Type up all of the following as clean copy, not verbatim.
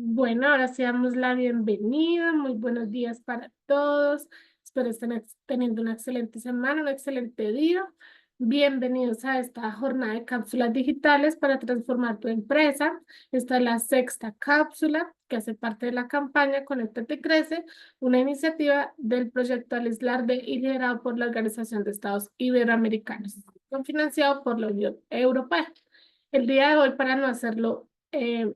Bueno, ahora sí damos la bienvenida. Muy buenos días para todos. Espero estén teniendo una excelente semana, un excelente día. Bienvenidos a esta jornada de cápsulas digitales para transformar tu empresa. Esta es la sexta cápsula que hace parte de la campaña Conéctate y Crece, una iniciativa del proyecto Alislar y liderado por la Organización de Estados Iberoamericanos, financiado por la Unión Europea. El día de hoy, para no hacerlo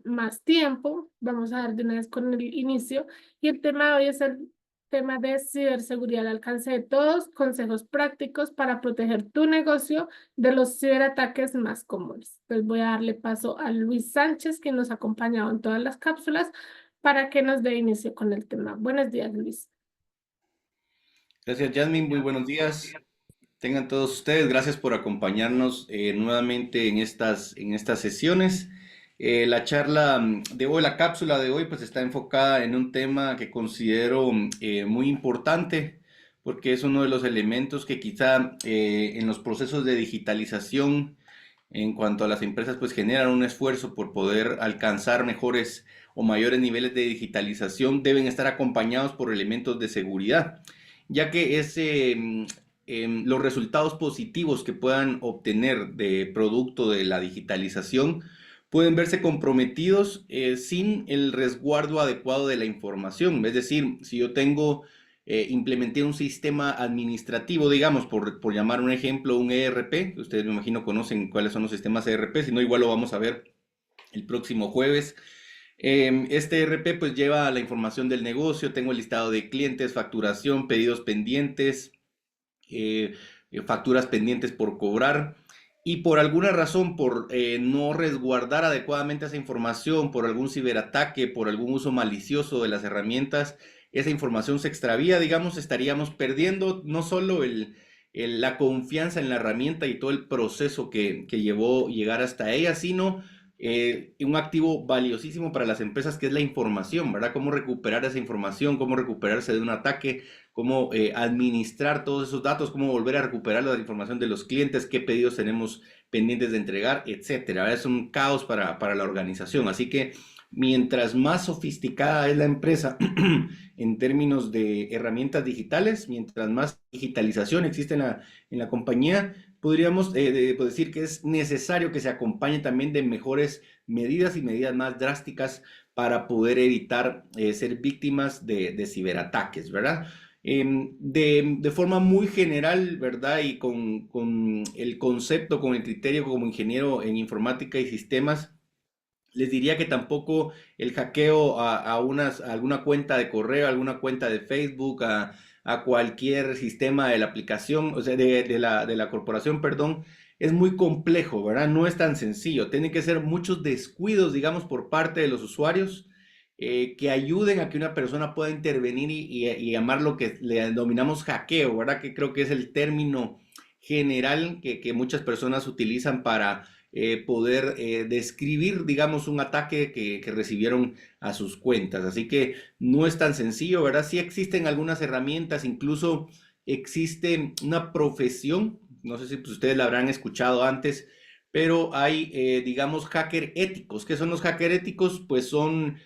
más tiempo, vamos a dar de una vez con el inicio. Y el tema de hoy es el tema de ciberseguridad al alcance de todos, consejos prácticos para proteger tu negocio de los ciberataques más comunes. Entonces voy a darle paso a Luis Sánchez, quien nos ha acompañado en todas las cápsulas, para que nos dé inicio con el tema. Buenos días, Luis. Gracias, Jasmine. Muy buenos días. Tengan todos ustedes. Gracias por acompañarnos nuevamente en estas sesiones. La charla de hoy, la cápsula de hoy, pues está enfocada en un tema que considero muy importante porque es uno de los elementos que quizá en los procesos de digitalización en cuanto a las empresas, pues generan un esfuerzo por poder alcanzar mejores o mayores niveles de digitalización, deben estar acompañados por elementos de seguridad, ya que los resultados positivos que puedan obtener de producto de la digitalización pueden verse comprometidos sin el resguardo adecuado de la información. Es decir, si yo implementé un sistema administrativo, digamos, por llamar un ejemplo, un ERP, ustedes me imagino conocen cuáles son los sistemas ERP, si no, igual lo vamos a ver el próximo jueves. Este ERP pues lleva la información del negocio, tengo el listado de clientes, facturación, pedidos pendientes, eh, facturas pendientes por cobrar. Y por alguna razón, por no resguardar adecuadamente esa información, por algún ciberataque, por algún uso malicioso de las herramientas, esa información se extravía, digamos, estaríamos perdiendo no solo la confianza en la herramienta y todo el proceso que llevó llegar hasta ella, sino un activo valiosísimo para las empresas que es la información, ¿verdad? Cómo recuperar esa información, cómo recuperarse de un ataque, cómo administrar todos esos datos, cómo volver a recuperar la información de los clientes, qué pedidos tenemos pendientes de entregar, etcétera. Es un caos para la organización. Así que mientras más sofisticada es la empresa en términos de herramientas digitales, mientras más digitalización existe en la compañía, podríamos decir que es necesario que se acompañe también de mejores medidas y medidas más drásticas para poder evitar ser víctimas de ciberataques, ¿verdad? De forma muy general, ¿verdad? Y con el concepto, con el criterio como ingeniero en informática y sistemas, les diría que tampoco el hackeo a alguna cuenta de correo, a alguna cuenta de Facebook, a cualquier sistema de la aplicación, o sea, de la corporación, perdón, es muy complejo, ¿verdad? No es tan sencillo. Tienen que ser muchos descuidos, digamos, por parte de los usuarios que ayuden a que una persona pueda intervenir y llamar lo que le denominamos hackeo, ¿verdad? Que creo que es el término general que muchas personas utilizan para poder describir, digamos, un ataque que recibieron a sus cuentas. Así que no es tan sencillo, ¿verdad? Sí existen algunas herramientas, incluso existe una profesión, no sé si pues, ustedes la habrán escuchado antes, pero hay, digamos, hacker éticos. ¿Qué son los hacker éticos? Pues son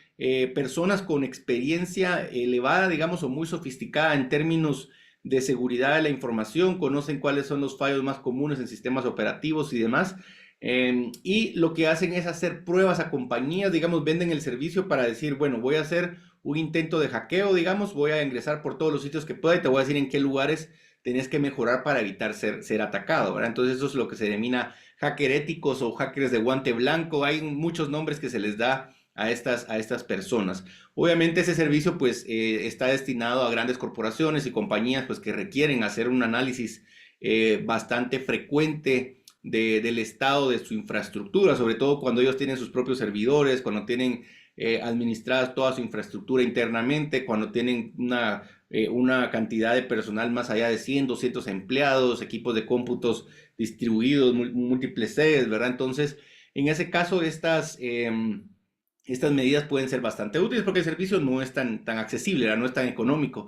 personas con experiencia elevada, digamos, o muy sofisticada en términos de seguridad de la información, conocen cuáles son los fallos más comunes en sistemas operativos y demás. Y lo que hacen es hacer pruebas a compañías, digamos, venden el servicio para decir, bueno, voy a hacer un intento de hackeo, digamos, voy a ingresar por todos los sitios que pueda y te voy a decir en qué lugares tenés que mejorar para evitar ser atacado, ¿verdad? Entonces eso es lo que se denomina hacker éticos o hackers de guante blanco. Hay muchos nombres que se les da a estas personas. Obviamente ese servicio pues está destinado a grandes corporaciones y compañías pues que requieren hacer un análisis bastante frecuente del estado de su infraestructura, sobre todo cuando ellos tienen sus propios servidores, cuando tienen administradas toda su infraestructura internamente, cuando tienen una cantidad de personal más allá de 100, 200 empleados, equipos de cómputos distribuidos, múltiples sedes, ¿verdad? Entonces, en ese caso, estas medidas pueden ser bastante útiles porque el servicio no es tan accesible, ¿verdad? No es tan económico.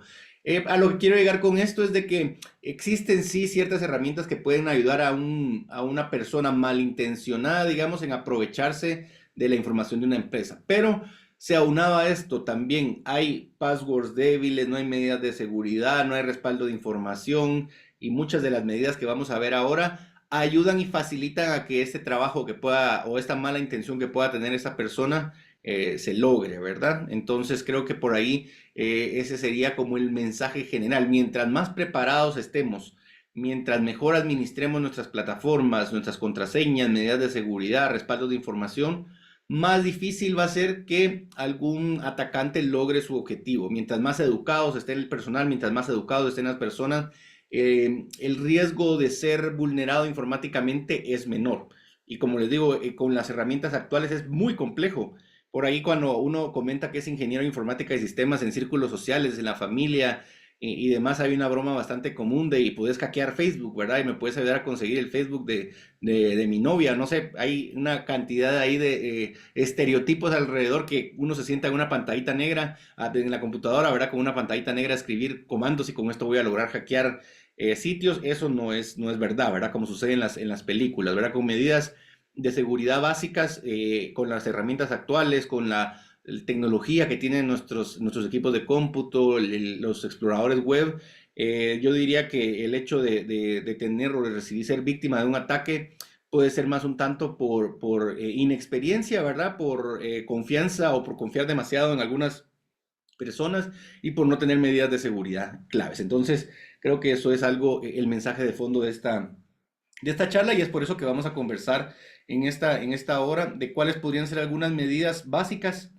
A lo que quiero llegar con esto es de que existen sí ciertas herramientas que pueden ayudar a una persona malintencionada, digamos, en aprovecharse de la información de una empresa. Pero Se aunaba a esto también, hay passwords débiles, no hay medidas de seguridad, no hay respaldo de información y muchas de las medidas que vamos a ver ahora ayudan y facilitan a que este trabajo que pueda o esta mala intención que pueda tener esta persona se logre, ¿verdad? Entonces creo que por ahí ese sería como el mensaje general. Mientras más preparados estemos, mientras mejor administremos nuestras plataformas, nuestras contraseñas, medidas de seguridad, respaldo de información, más difícil va a ser que algún atacante logre su objetivo. Mientras más educados esté el personal, mientras más educados estén las personas, el riesgo de ser vulnerado informáticamente es menor. Y como les digo, con las herramientas actuales es muy complejo. Por ahí cuando uno comenta que es ingeniero de informática y sistemas en círculos sociales, en la familia y demás, hay una broma bastante común de y puedes hackear Facebook, ¿verdad? Y me puedes ayudar a conseguir el Facebook de mi novia, no sé, hay una cantidad ahí de estereotipos alrededor que uno se sienta en una pantallita negra en la computadora, ¿verdad? Con una pantallita negra escribir comandos y con esto voy a lograr hackear sitios, eso no es verdad, ¿verdad? Como sucede en las películas, ¿verdad? Con medidas de seguridad básicas, con las herramientas actuales, con la tecnología que tienen nuestros equipos de cómputo, los exploradores web, yo diría que el hecho de tener o de recibir ser víctima de un ataque puede ser más un tanto por inexperiencia, ¿verdad? Por confianza o por confiar demasiado en algunas personas y por no tener medidas de seguridad claves. Entonces, creo que eso es algo, el mensaje de fondo de esta charla y es por eso que vamos a conversar en esta hora de cuáles podrían ser algunas medidas básicas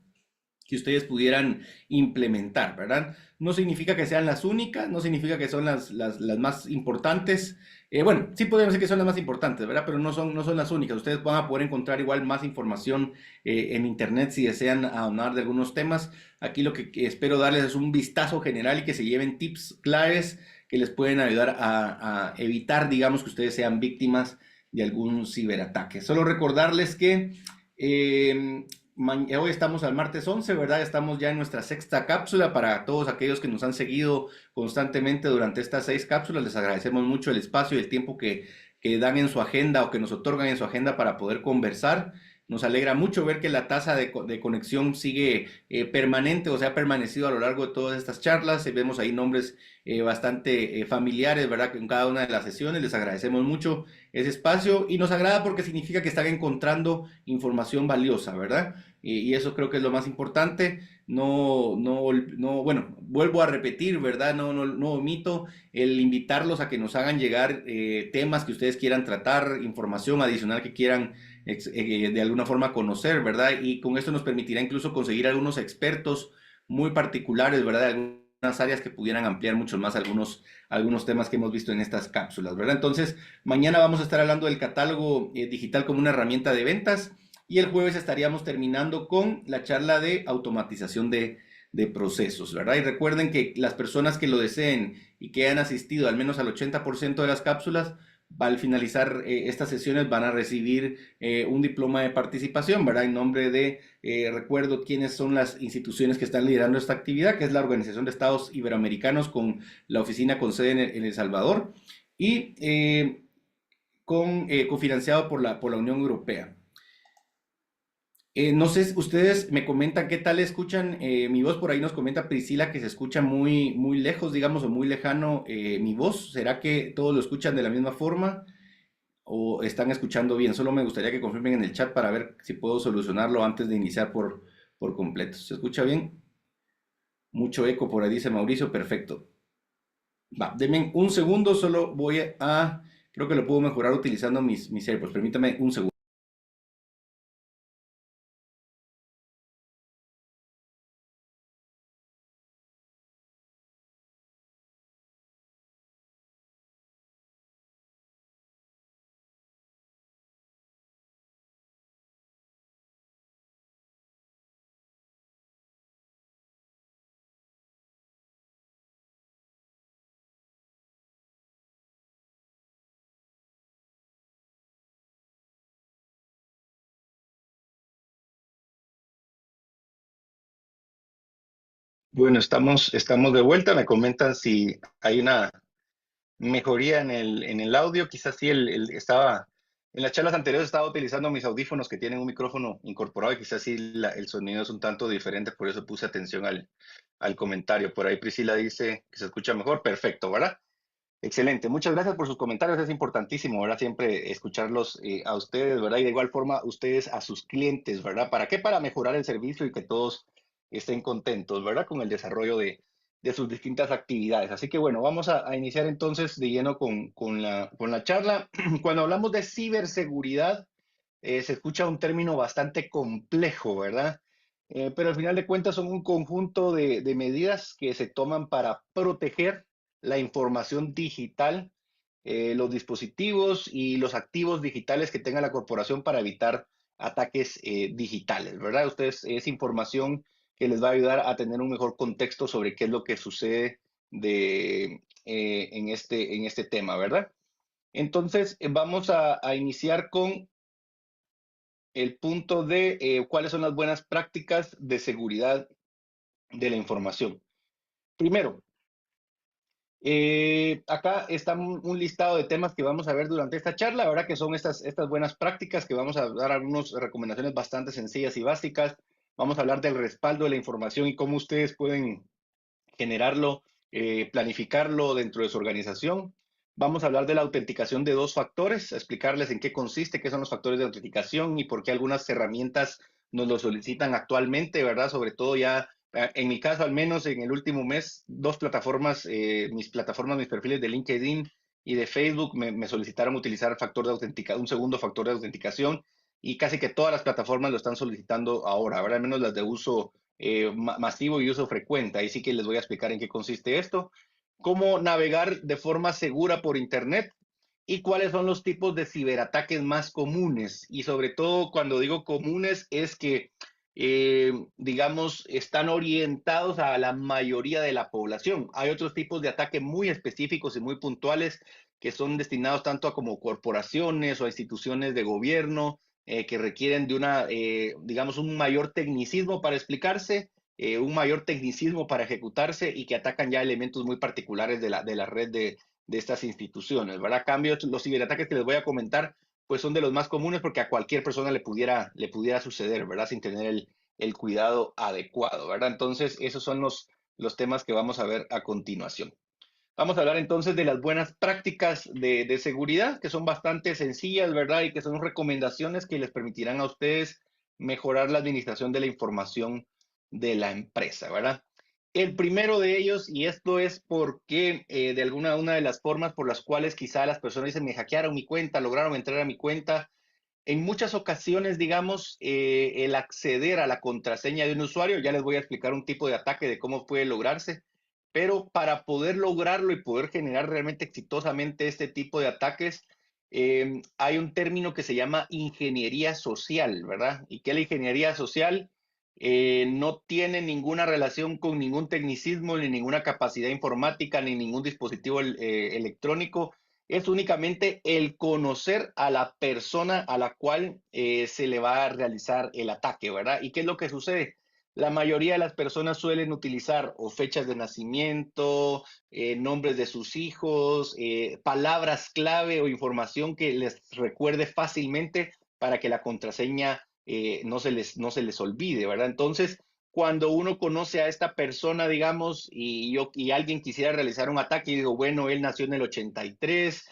que ustedes pudieran implementar, ¿verdad? No significa que sean las únicas, no significa que son las más importantes. Bueno, sí podemos decir que son las más importantes, ¿verdad? Pero no son las únicas. Ustedes van a poder encontrar igual más información en internet si desean hablar de algunos temas. Aquí lo que espero darles es un vistazo general y que se lleven tips claves que les pueden ayudar a evitar, digamos, que ustedes sean víctimas de algún ciberataque. Solo recordarles que eh, hoy estamos al martes 11, ¿verdad? Estamos ya en nuestra sexta cápsula. Para todos aquellos que nos han seguido constantemente durante estas 6 cápsulas, les agradecemos mucho el espacio y el tiempo que dan en su agenda o que nos otorgan en su agenda para poder conversar. Nos alegra mucho ver que la tasa de conexión sigue permanente o sea, ha permanecido a lo largo de todas estas charlas. Vemos ahí nombres bastante familiares, ¿verdad? En cada una de las sesiones. Les agradecemos mucho ese espacio y nos agrada porque significa que están encontrando información valiosa, ¿verdad? Y eso creo que es lo más importante. No, no, no, bueno, vuelvo a repetir, ¿verdad? No omito el invitarlos a que nos hagan llegar temas que ustedes quieran tratar, información adicional que quieran de alguna forma conocer, ¿verdad? Y con esto nos permitirá incluso conseguir algunos expertos muy particulares, ¿verdad? De algunas áreas que pudieran ampliar mucho más algunos temas que hemos visto en estas cápsulas, ¿verdad? Entonces, mañana vamos a estar hablando del catálogo digital como una herramienta de ventas. Y el jueves estaríamos terminando con la charla de automatización de procesos, ¿verdad? Y recuerden que las personas que lo deseen y que han asistido al menos al 80% de las cápsulas, al finalizar estas sesiones van a recibir un diploma de participación, ¿verdad? En nombre de, recuerdo quiénes son las instituciones que están liderando esta actividad, que es la Organización de Estados Iberoamericanos con la oficina con sede en El Salvador y cofinanciado por la Unión Europea. No sé, ustedes me comentan qué tal escuchan mi voz. Por ahí nos comenta Priscila que se escucha muy, muy lejos, digamos, o muy lejano mi voz. ¿Será que todos lo escuchan de la misma forma o están escuchando bien? Solo me gustaría que confirmen en el chat para ver si puedo solucionarlo antes de iniciar por completo. ¿Se escucha bien? Mucho eco por ahí, dice Mauricio. Perfecto. Va, denme un segundo, solo voy a, creo que lo puedo mejorar utilizando mis AirPods. Permítame un segundo. Bueno, estamos de vuelta. Me comentan si hay una mejoría en el audio. Quizás sí estaba En las charlas anteriores estaba utilizando mis audífonos que tienen un micrófono incorporado y quizás sí el sonido es un tanto diferente, por eso puse atención al comentario. Por ahí Priscila dice que se escucha mejor. Perfecto, ¿verdad? Excelente. Muchas gracias por sus comentarios. Es importantísimo, ¿verdad? Siempre escucharlos a ustedes, ¿verdad? Y de igual forma ustedes a sus clientes, ¿verdad? ¿Para qué? Para mejorar el servicio y que todos estén contentos, ¿verdad? Con el desarrollo de sus distintas actividades. Así que bueno, vamos a iniciar entonces de lleno con la charla. Cuando hablamos de ciberseguridad, se escucha un término bastante complejo, ¿verdad? Pero al final de cuentas son un conjunto de medidas que se toman para proteger la información digital, los dispositivos y los activos digitales que tenga la corporación para evitar ataques digitales, ¿verdad? Ustedes es información que les va a ayudar a tener un mejor contexto sobre qué es lo que sucede en este tema, ¿verdad? Entonces, vamos a iniciar con el punto de cuáles son las buenas prácticas de seguridad de la información. Primero, acá está un listado de temas que vamos a ver durante esta charla, ¿verdad? Que son estas buenas prácticas que vamos a dar algunas recomendaciones bastante sencillas y básicas. Vamos a hablar del respaldo de la información y cómo ustedes pueden generarlo, planificarlo dentro de su organización. Vamos a hablar de la autenticación de dos factores, explicarles en qué consiste, qué son los factores de autenticación y por qué algunas herramientas nos lo solicitan actualmente, ¿verdad? Sobre todo ya, en mi caso al menos en el último mes, dos plataformas, mis perfiles de LinkedIn y de Facebook me solicitaron utilizar factor de un segundo factor de autenticación y casi que todas las plataformas lo están solicitando ahora, ¿verdad? Al menos las de uso masivo y uso frecuente. Ahí sí que les voy a explicar en qué consiste esto, cómo navegar de forma segura por Internet y cuáles son los tipos de ciberataques más comunes. Y sobre todo, cuando digo comunes, es que, digamos, están orientados a la mayoría de la población. Hay otros tipos de ataques muy específicos y muy puntuales que son destinados tanto a como corporaciones o a instituciones de gobierno que requieren de digamos, un mayor tecnicismo para explicarse, un mayor tecnicismo para ejecutarse y que atacan ya elementos muy particulares de la red de estas instituciones, ¿verdad? A cambio, los ciberataques que les voy a comentar, pues son de los más comunes porque a cualquier persona le pudiera suceder, ¿verdad? Sin tener el cuidado adecuado, ¿verdad? Entonces, esos son los temas que vamos a ver a continuación. Vamos a hablar entonces de las buenas prácticas de seguridad, que son bastante sencillas, ¿verdad? Y que son recomendaciones que les permitirán a ustedes mejorar la administración de la información de la empresa, ¿verdad? El primero de ellos, y esto es porque de una de las formas por las cuales quizá las personas dicen, me hackearon mi cuenta, lograron entrar a mi cuenta, en muchas ocasiones, digamos, el acceder a la contraseña de un usuario, ya les voy a explicar un tipo de ataque de cómo puede lograrse, pero para poder lograrlo y poder generar realmente exitosamente este tipo de ataques, hay un término que se llama ingeniería social, ¿verdad? Y que la ingeniería social no tiene ninguna relación con ningún tecnicismo, ni ninguna capacidad informática, ni ningún dispositivo electrónico, es únicamente el conocer a la persona a la cual se le va a realizar el ataque, ¿verdad? ¿Y qué es lo que sucede? La mayoría de las personas suelen utilizar o fechas de nacimiento, nombres de sus hijos, palabras clave o información que les recuerde fácilmente para que la contraseña no se les olvide, ¿verdad? Entonces, cuando uno conoce a esta persona, digamos, y alguien quisiera realizar un ataque y digo, bueno, él nació en el 83,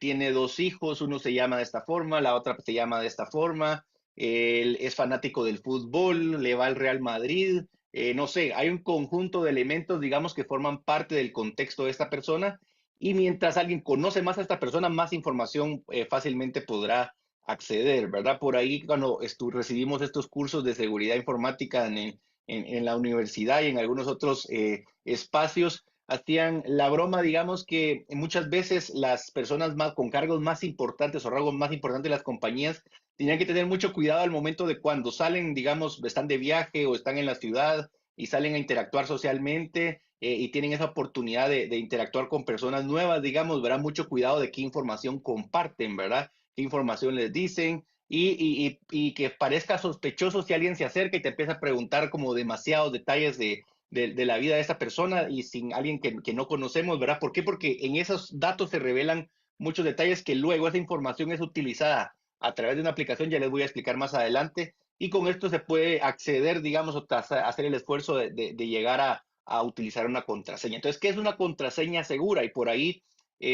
tiene dos hijos, uno se llama de esta forma, la otra se llama de esta forma, él es fanático del fútbol, le va al Real Madrid, no sé, hay un conjunto de elementos, digamos, que forman parte del contexto de esta persona y mientras alguien conoce más a esta persona, más información fácilmente podrá acceder, ¿verdad? Por ahí cuando recibimos estos cursos de seguridad informática en la universidad y en algunos otros espacios, hacían la broma, digamos, que muchas veces las personas más con cargos más importantes o rangos más importantes de las compañías tenían que tener mucho cuidado al momento de cuando salen, digamos, están de viaje o están en la ciudad y salen a interactuar socialmente y tienen esa oportunidad de interactuar con personas nuevas, digamos, verán mucho cuidado de qué información comparten, ¿verdad? Qué información les dicen y que parezca sospechoso si alguien se acerca y te empieza a preguntar como demasiados detalles de la vida de esa persona y sin alguien que no conocemos, ¿verdad? ¿Por qué? Porque en esos datos se revelan muchos detalles que luego esa información es utilizada a través de una aplicación, ya les voy a explicar más adelante, y con esto se puede acceder, digamos, o hacer el esfuerzo de llegar a utilizar una contraseña. Entonces, ¿qué es una contraseña segura? Y por ahí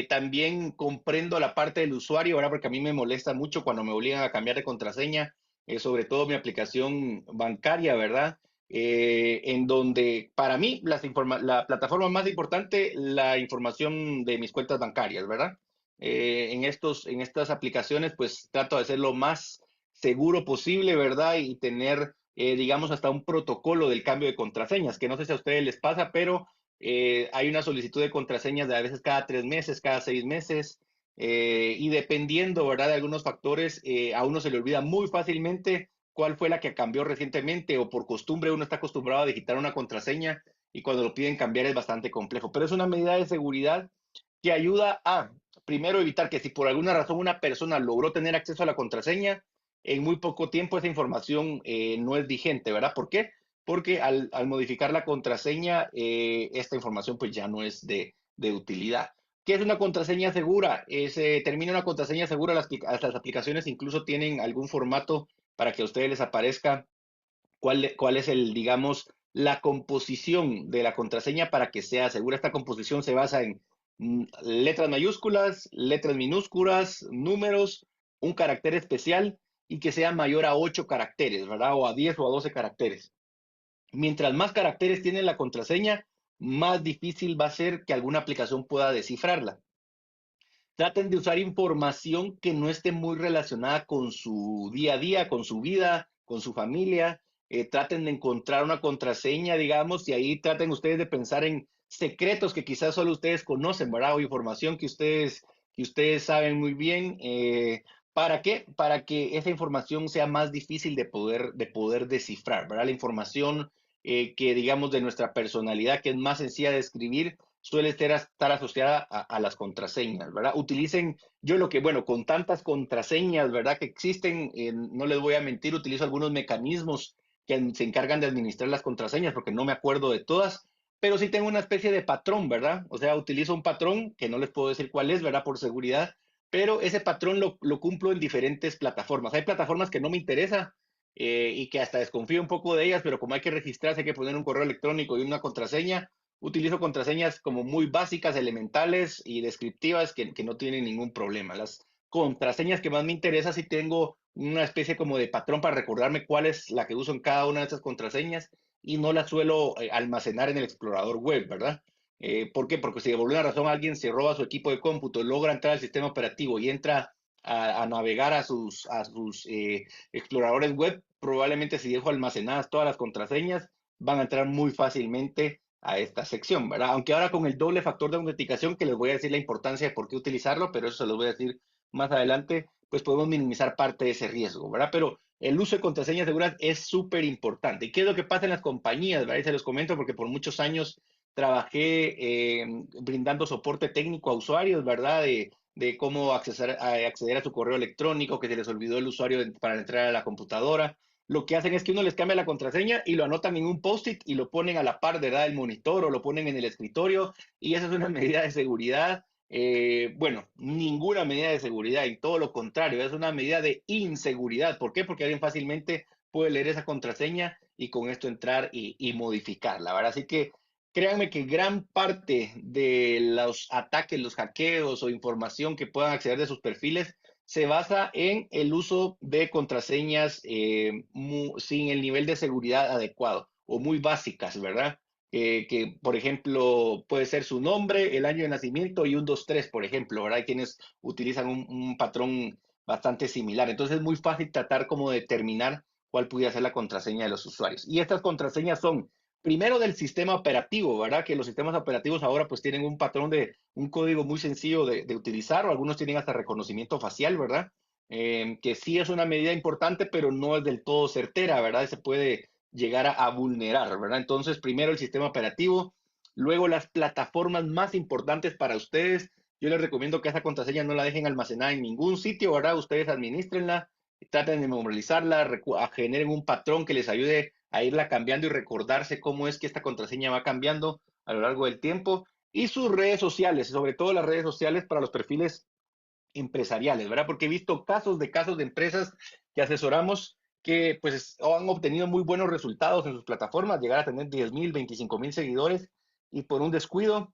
también comprendo la parte del usuario, ¿verdad? Porque a mí me molesta mucho cuando me obligan a cambiar de contraseña, sobre todo mi aplicación bancaria, ¿verdad? En donde para mí la plataforma más importante, la información de mis cuentas bancarias, ¿verdad? En estas aplicaciones, pues trato de ser lo más seguro posible, ¿verdad? Y tener, digamos, hasta un protocolo del cambio de contraseñas, que no sé si a ustedes les pasa, pero hay una solicitud de contraseñas de a veces cada 3 meses, cada 6 meses, y dependiendo, ¿verdad? De algunos factores, a uno se le olvida muy fácilmente cuál fue la que cambió recientemente o por costumbre uno está acostumbrado a digitar una contraseña y cuando lo piden cambiar es bastante complejo. Pero es una medida de seguridad que ayuda a, primero, evitar que si por alguna razón una persona logró tener acceso a la contraseña, en muy poco tiempo esa información no es vigente, ¿verdad? ¿Por qué? Porque al modificar la contraseña, esta información pues ya no es de utilidad. ¿Qué es una contraseña segura? Termina una contraseña segura, las aplicaciones incluso tienen algún formato para que a ustedes les aparezca cuál es digamos, la composición de la contraseña para que sea segura. Esta composición se basa en letras mayúsculas, letras minúsculas, números, un carácter especial y que sea mayor a 8 caracteres, ¿verdad? O a 10 o a 12 caracteres. Mientras más caracteres tiene la contraseña, más difícil va a ser que alguna aplicación pueda descifrarla. Traten de usar información que no esté muy relacionada con su día a día, con su vida, con su familia. Traten de encontrar una contraseña, digamos, y ahí traten ustedes de pensar en secretos que quizás solo ustedes conocen, ¿verdad? O información que ustedes saben muy bien. ¿Para qué? Para que esa información sea más difícil de poder descifrar, ¿verdad? La información que, digamos, de nuestra personalidad, que es más sencilla de escribir, suele estar asociada a las contraseñas, ¿verdad? Bueno, con tantas contraseñas, ¿verdad? Que existen, no les voy a mentir, utilizo algunos mecanismos que se encargan de administrar las contraseñas, porque no me acuerdo de todas, pero sí tengo una especie de patrón, ¿verdad? O sea, utilizo un patrón que no les puedo decir cuál es, ¿verdad? Por seguridad, pero ese patrón lo cumplo en diferentes plataformas. Hay plataformas que no me interesa y que hasta desconfío un poco de ellas, pero como hay que registrarse, hay que poner un correo electrónico y una contraseña. Utilizo contraseñas como muy básicas, elementales y descriptivas que no tienen ningún problema. Las contraseñas que más me interesa si tengo una especie como de patrón para recordarme cuál es la que uso en cada una de esas contraseñas y no la suelo almacenar en el explorador web, ¿verdad? ¿Por qué? Porque si de alguna razón alguien se roba su equipo de cómputo, logra entrar al sistema operativo y entra a navegar a sus exploradores web, probablemente si dejo almacenadas todas las contraseñas, van a entrar muy fácilmente a esta sección, ¿verdad? Aunque ahora con el doble factor de autenticación, que les voy a decir la importancia de por qué utilizarlo, pero eso se los voy a decir más adelante, pues podemos minimizar parte de ese riesgo, ¿verdad? Pero el uso de contraseñas seguras es súper importante. ¿Y qué es lo que pasa en las compañías, ¿verdad? Y se los comento porque por muchos años trabajé brindando soporte técnico a usuarios, ¿verdad? De cómo acceder a su correo electrónico, que se les olvidó el usuario para entrar a la computadora. Lo que hacen es que uno les cambia la contraseña y lo anotan en un post-it y lo ponen a la par de del monitor o lo ponen en el escritorio y esa es una medida de seguridad. Bueno, ninguna medida de seguridad y todo lo contrario, es una medida de inseguridad. ¿Por qué? Porque alguien fácilmente puede leer esa contraseña y con esto entrar y modificarla, ¿verdad? Así que créanme que gran parte de los ataques, los hackeos o información que puedan acceder de sus perfiles se basa en el uso de contraseñas sin el nivel de seguridad adecuado o muy básicas, ¿verdad? Por ejemplo, puede ser su nombre, el año de nacimiento y un 2 3 por ejemplo, ¿verdad? Hay quienes utilizan un patrón bastante similar. Entonces es muy fácil tratar como de determinar cuál pudiera ser la contraseña de los usuarios. Y estas contraseñas son primero del sistema operativo, ¿verdad? Que los sistemas operativos ahora pues tienen un patrón de un código muy sencillo de utilizar, o algunos tienen hasta reconocimiento facial, ¿verdad? Que sí es una medida importante, pero no es del todo certera, ¿verdad? Se puede llegar a vulnerar, ¿verdad? Entonces, primero el sistema operativo, luego las plataformas más importantes para ustedes. Yo les recomiendo que esa contraseña no la dejen almacenada en ningún sitio, ¿verdad? Ustedes administrenla, traten de memorizarla, generen un patrón que les ayude a irla cambiando y recordarse cómo es que esta contraseña va cambiando a lo largo del tiempo. Y sus redes sociales, sobre todo las redes sociales para los perfiles empresariales, ¿verdad? Porque he visto casos de empresas que asesoramos que pues han obtenido muy buenos resultados en sus plataformas, llegar a tener 10,000, 25,000 seguidores y por un descuido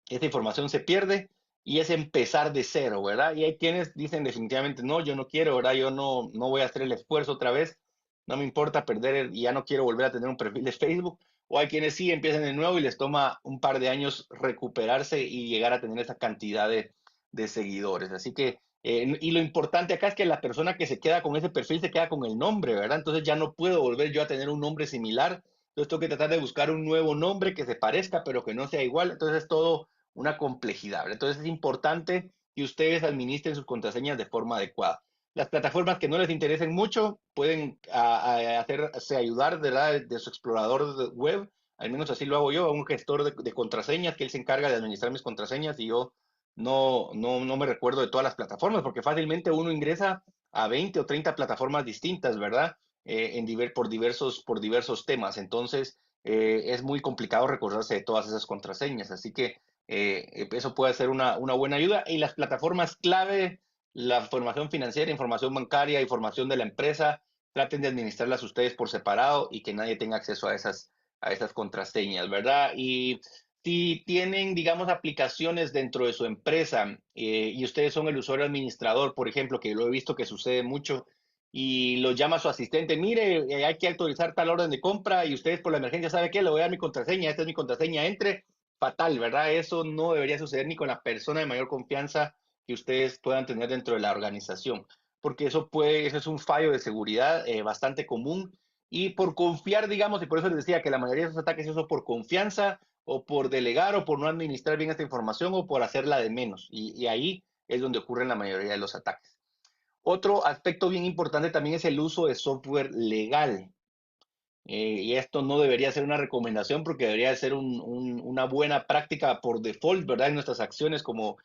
esa información se pierde y es empezar de cero, ¿verdad? Y hay quienes dicen definitivamente, no, yo no quiero, ¿verdad? Yo no voy a hacer el esfuerzo otra vez, no me importa perder y ya no quiero volver a tener un perfil de Facebook. O hay quienes sí empiezan de nuevo y les toma un par de años recuperarse y llegar a tener esa cantidad de seguidores. Así que, y lo importante acá es que la persona que se queda con ese perfil se queda con el nombre, ¿verdad? Entonces ya no puedo volver yo a tener un nombre similar. Entonces tengo que tratar de buscar un nuevo nombre que se parezca, pero que no sea igual. Entonces es todo una complejidad. Entonces es importante que ustedes administren sus contraseñas de forma adecuada. Las plataformas que no les interesen mucho pueden hacerse ayudar de su explorador web, al menos así lo hago yo, a un gestor de contraseñas que él se encarga de administrar mis contraseñas y yo no me recuerdo de todas las plataformas porque fácilmente uno ingresa a 20 o 30 plataformas distintas, ¿verdad? Por diversos temas. Entonces, es muy complicado recordarse de todas esas contraseñas. Así que eso puede ser una buena ayuda. Y las plataformas clave, la información financiera, información bancaria, información de la empresa, traten de administrarlas ustedes por separado y que nadie tenga acceso a esas contraseñas, ¿verdad? Y si tienen, digamos, aplicaciones dentro de su empresa y ustedes son el usuario administrador, por ejemplo, que lo he visto que sucede mucho, y lo llama su asistente, mire, hay que actualizar tal orden de compra y ustedes por la emergencia, ¿sabe qué? Le voy a dar mi contraseña, esta es mi contraseña, entre, fatal, ¿verdad? Eso no debería suceder ni con la persona de mayor confianza que ustedes puedan tener dentro de la organización, porque eso es un fallo de seguridad bastante común y por confiar, digamos, y por eso les decía que la mayoría de esos ataques son por confianza o por delegar o por no administrar bien esta información o por hacerla de menos. Y ahí es donde ocurren la mayoría de los ataques. Otro aspecto bien importante también es el uso de software legal. Y esto no debería ser una recomendación porque debería ser una buena práctica por default, ¿verdad? En nuestras acciones como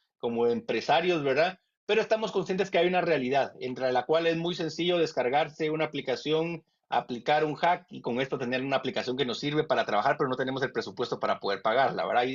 empresarios, ¿verdad? Pero estamos conscientes que hay una realidad, entre la cual es muy sencillo descargarse una aplicación, aplicar un hack y con esto tener una aplicación que nos sirve para trabajar, pero no tenemos el presupuesto para poder pagarla, ¿verdad?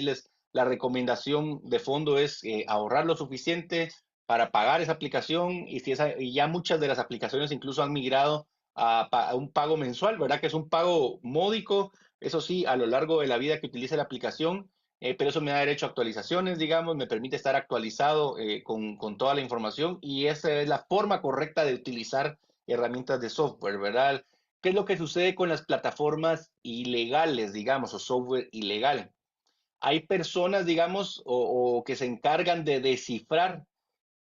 La recomendación de fondo es ahorrar lo suficiente para pagar esa aplicación y ya muchas de las aplicaciones incluso han migrado a un pago mensual, ¿verdad? Que es un pago módico, eso sí, a lo largo de la vida que utilice la aplicación, pero eso me da derecho a actualizaciones, digamos, me permite estar actualizado con toda la información y esa es la forma correcta de utilizar herramientas de software, ¿verdad? ¿Qué es lo que sucede con las plataformas ilegales, digamos, o software ilegal? Hay personas, digamos, o que se encargan de descifrar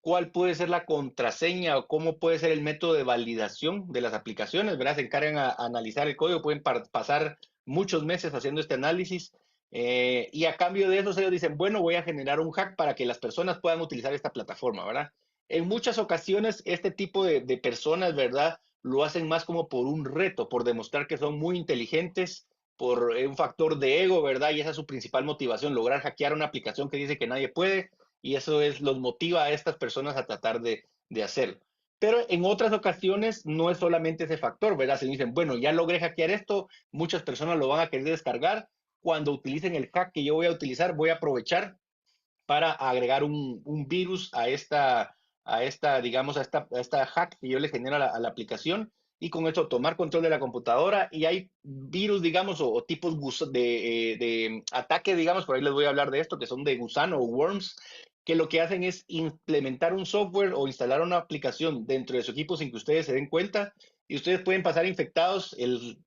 cuál puede ser la contraseña o cómo puede ser el método de validación de las aplicaciones, ¿verdad? Se encargan a analizar el código, pueden pasar muchos meses haciendo este análisis y a cambio de eso ellos dicen, bueno, voy a generar un hack para que las personas puedan utilizar esta plataforma, ¿verdad? En muchas ocasiones este tipo de personas, ¿verdad? Lo hacen más como por un reto, por demostrar que son muy inteligentes, por un factor de ego, ¿verdad? Y esa es su principal motivación, lograr hackear una aplicación que dice que nadie puede y eso los motiva a estas personas a tratar de hacerlo. Pero en otras ocasiones no es solamente ese factor, ¿verdad? Se dicen, bueno, ya logré hackear esto, muchas personas lo van a querer descargar. Cuando utilicen el hack que yo voy a utilizar, voy a aprovechar para agregar un virus a esta hack que yo le genero a la aplicación y con esto tomar control de la computadora y hay virus, digamos, o tipos de ataque, digamos, por ahí les voy a hablar de esto, que son de gusano o worms, que lo que hacen es implementar un software o instalar una aplicación dentro de su equipo sin que ustedes se den cuenta y ustedes pueden pasar infectados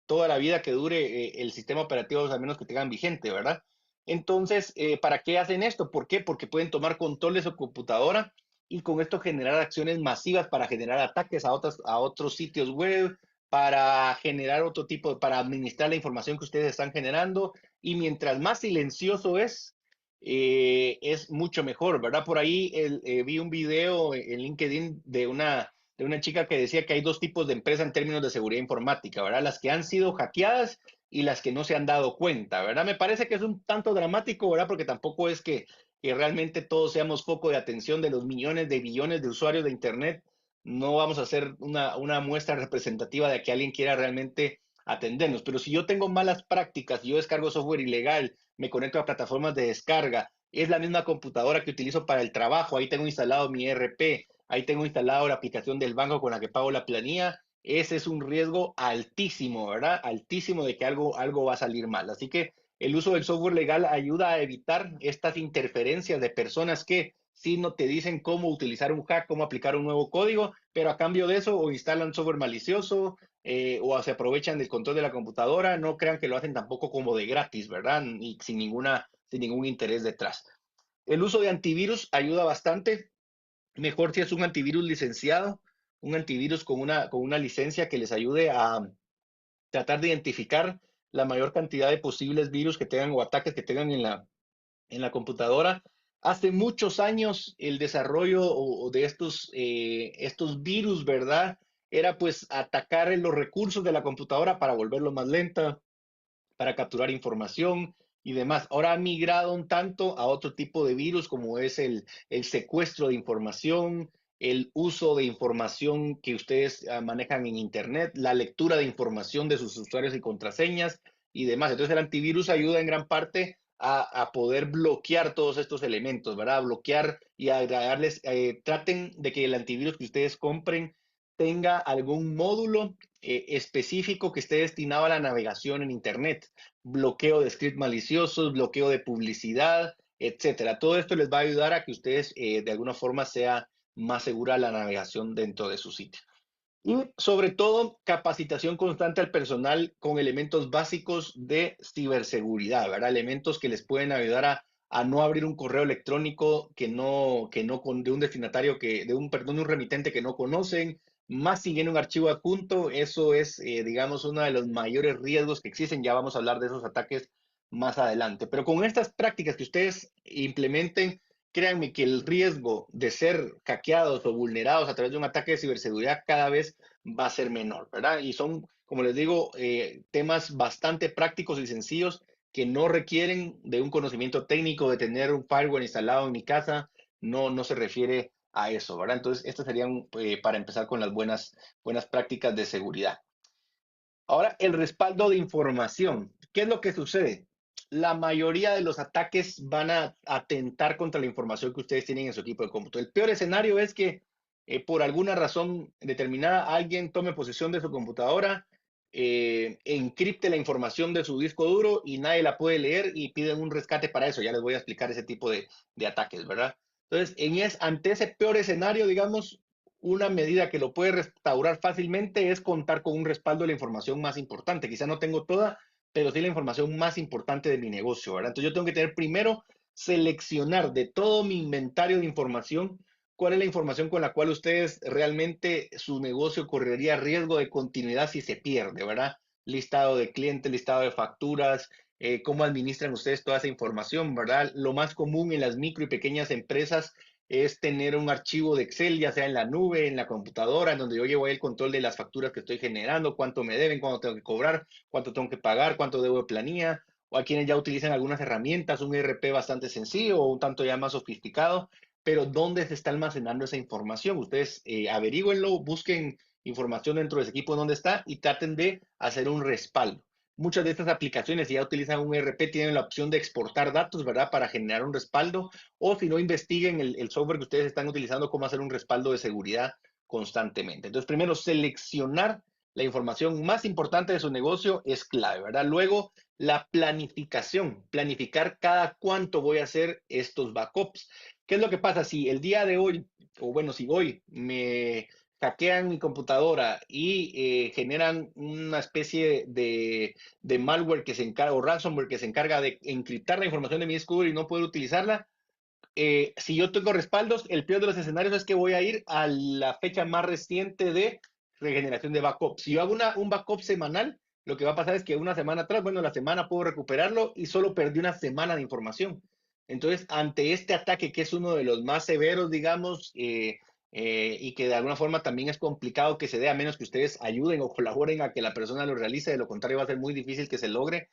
toda la vida que dure el sistema operativo, a menos que tengan vigente, ¿verdad? Entonces, ¿para qué hacen esto? ¿Por qué? Porque pueden tomar control de su computadora y con esto generar acciones masivas para generar ataques a otros sitios web, para generar otro tipo, para administrar la información que ustedes están generando. Y mientras más silencioso es mucho mejor, ¿verdad? Por ahí vi un video en LinkedIn de una chica que decía que hay dos tipos de empresas en términos de seguridad informática, ¿verdad? Las que han sido hackeadas y las que no se han dado cuenta, ¿verdad? Me parece que es un tanto dramático, ¿verdad? Porque tampoco es que realmente todos seamos foco de atención de los millones de billones de usuarios de Internet. No vamos a hacer una muestra representativa de que alguien quiera realmente atendernos. Pero si yo tengo malas prácticas, yo descargo software ilegal, me conecto a plataformas de descarga, es la misma computadora que utilizo para el trabajo, ahí tengo instalado mi ERP, ahí tengo instalado la aplicación del banco con la que pago la planilla, ese es un riesgo altísimo, ¿verdad? Altísimo de que algo va a salir mal. Así que el uso del software legal ayuda a evitar estas interferencias de personas que sí no te dicen cómo utilizar un hack, cómo aplicar un nuevo código, pero a cambio de eso o instalan software malicioso o se aprovechan del control de la computadora. No crean que lo hacen tampoco como de gratis, ¿verdad? Y sin ningún interés detrás. El uso de antivirus ayuda bastante. Mejor si es un antivirus licenciado, un antivirus con una licencia que les ayude a tratar de identificar la mayor cantidad de posibles virus que tengan o ataques que tengan en la computadora. Hace muchos años el desarrollo de estos virus, ¿verdad? Era pues atacar los recursos de la computadora para volverlo más lenta, para capturar información y demás. Ahora ha migrado un tanto a otro tipo de virus como es el secuestro de información, el uso de información que ustedes manejan en Internet, la lectura de información de sus usuarios y contraseñas y demás. Entonces el antivirus ayuda en gran parte a poder bloquear todos estos elementos, ¿verdad? A bloquear y a darles, traten de que el antivirus que ustedes compren tenga algún módulo específico que esté destinado a la navegación en Internet, bloqueo de scripts maliciosos, bloqueo de publicidad, etcétera. Todo esto les va a ayudar a que ustedes de alguna forma sea más segura la navegación dentro de su sitio. Y sobre todo, capacitación constante al personal con elementos básicos de ciberseguridad, ¿verdad? Elementos que les pueden ayudar a no abrir un correo electrónico de un destinatario de un remitente que no conocen, más si viene un archivo adjunto, eso es, digamos, uno de los mayores riesgos que existen. Ya vamos a hablar de esos ataques más adelante. Pero con estas prácticas que ustedes implementen, créanme que el riesgo de ser hackeados o vulnerados a través de un ataque de ciberseguridad cada vez va a ser menor, ¿verdad? Y son, como les digo, temas bastante prácticos y sencillos que no requieren de un conocimiento técnico, de tener un firewall instalado en mi casa, no se refiere a eso, ¿verdad? Entonces, estas serían para empezar con las buenas prácticas de seguridad. Ahora, el respaldo de información. ¿Qué es lo que sucede? La mayoría de los ataques van a atentar contra la información que ustedes tienen en su equipo de cómputo. El peor escenario es que por alguna razón determinada alguien tome posesión de su computadora, encripte la información de su disco duro y nadie la puede leer y piden un rescate para eso. Ya les voy a explicar ese tipo de ataques, ¿verdad? Entonces, ante ese peor escenario, digamos, una medida que lo puede restaurar fácilmente es contar con un respaldo de la información más importante. Quizá no tengo toda, pero sí la información más importante de mi negocio, ¿verdad? Entonces yo tengo que tener primero, seleccionar de todo mi inventario de información cuál es la información con la cual ustedes realmente su negocio correría riesgo de continuidad si se pierde, ¿verdad? Listado de clientes, listado de facturas, cómo administran ustedes toda esa información, ¿verdad? Lo más común en las micro y pequeñas empresas es tener un archivo de Excel, ya sea en la nube, en la computadora, en donde yo llevo ahí el control de las facturas que estoy generando, cuánto me deben, cuánto tengo que cobrar, cuánto tengo que pagar, cuánto debo de planilla, o a quienes ya utilizan algunas herramientas, un ERP bastante sencillo o un tanto ya más sofisticado, pero ¿dónde se está almacenando esa información? Ustedes averígüenlo, busquen información dentro de ese equipo donde está y traten de hacer un respaldo. Muchas de estas aplicaciones, si ya utilizan un ERP, tienen la opción de exportar datos, ¿verdad? Para generar un respaldo, o si no, investiguen el software que ustedes están utilizando, cómo hacer un respaldo de seguridad constantemente. Entonces, primero, seleccionar la información más importante de su negocio es clave, ¿verdad? Luego, la planificación, planificar cada cuánto voy a hacer estos backups. ¿Qué es lo que pasa si el día de hoy, o bueno, si hoy me hackean mi computadora y generan una especie de malware que se encarga, o ransomware que se encarga de encriptar la información de mi disco duro y no poder utilizarla? Si yo tengo respaldos, el peor de los escenarios es que voy a ir a la fecha más reciente de regeneración de backup. Si yo hago un backup semanal, lo que va a pasar es que una semana atrás, bueno, la semana puedo recuperarlo y solo perdí una semana de información. Entonces, ante este ataque, que es uno de los más severos, digamos, y que de alguna forma también es complicado que se dé, a menos que ustedes ayuden o colaboren a que la persona lo realice, de lo contrario va a ser muy difícil que se logre.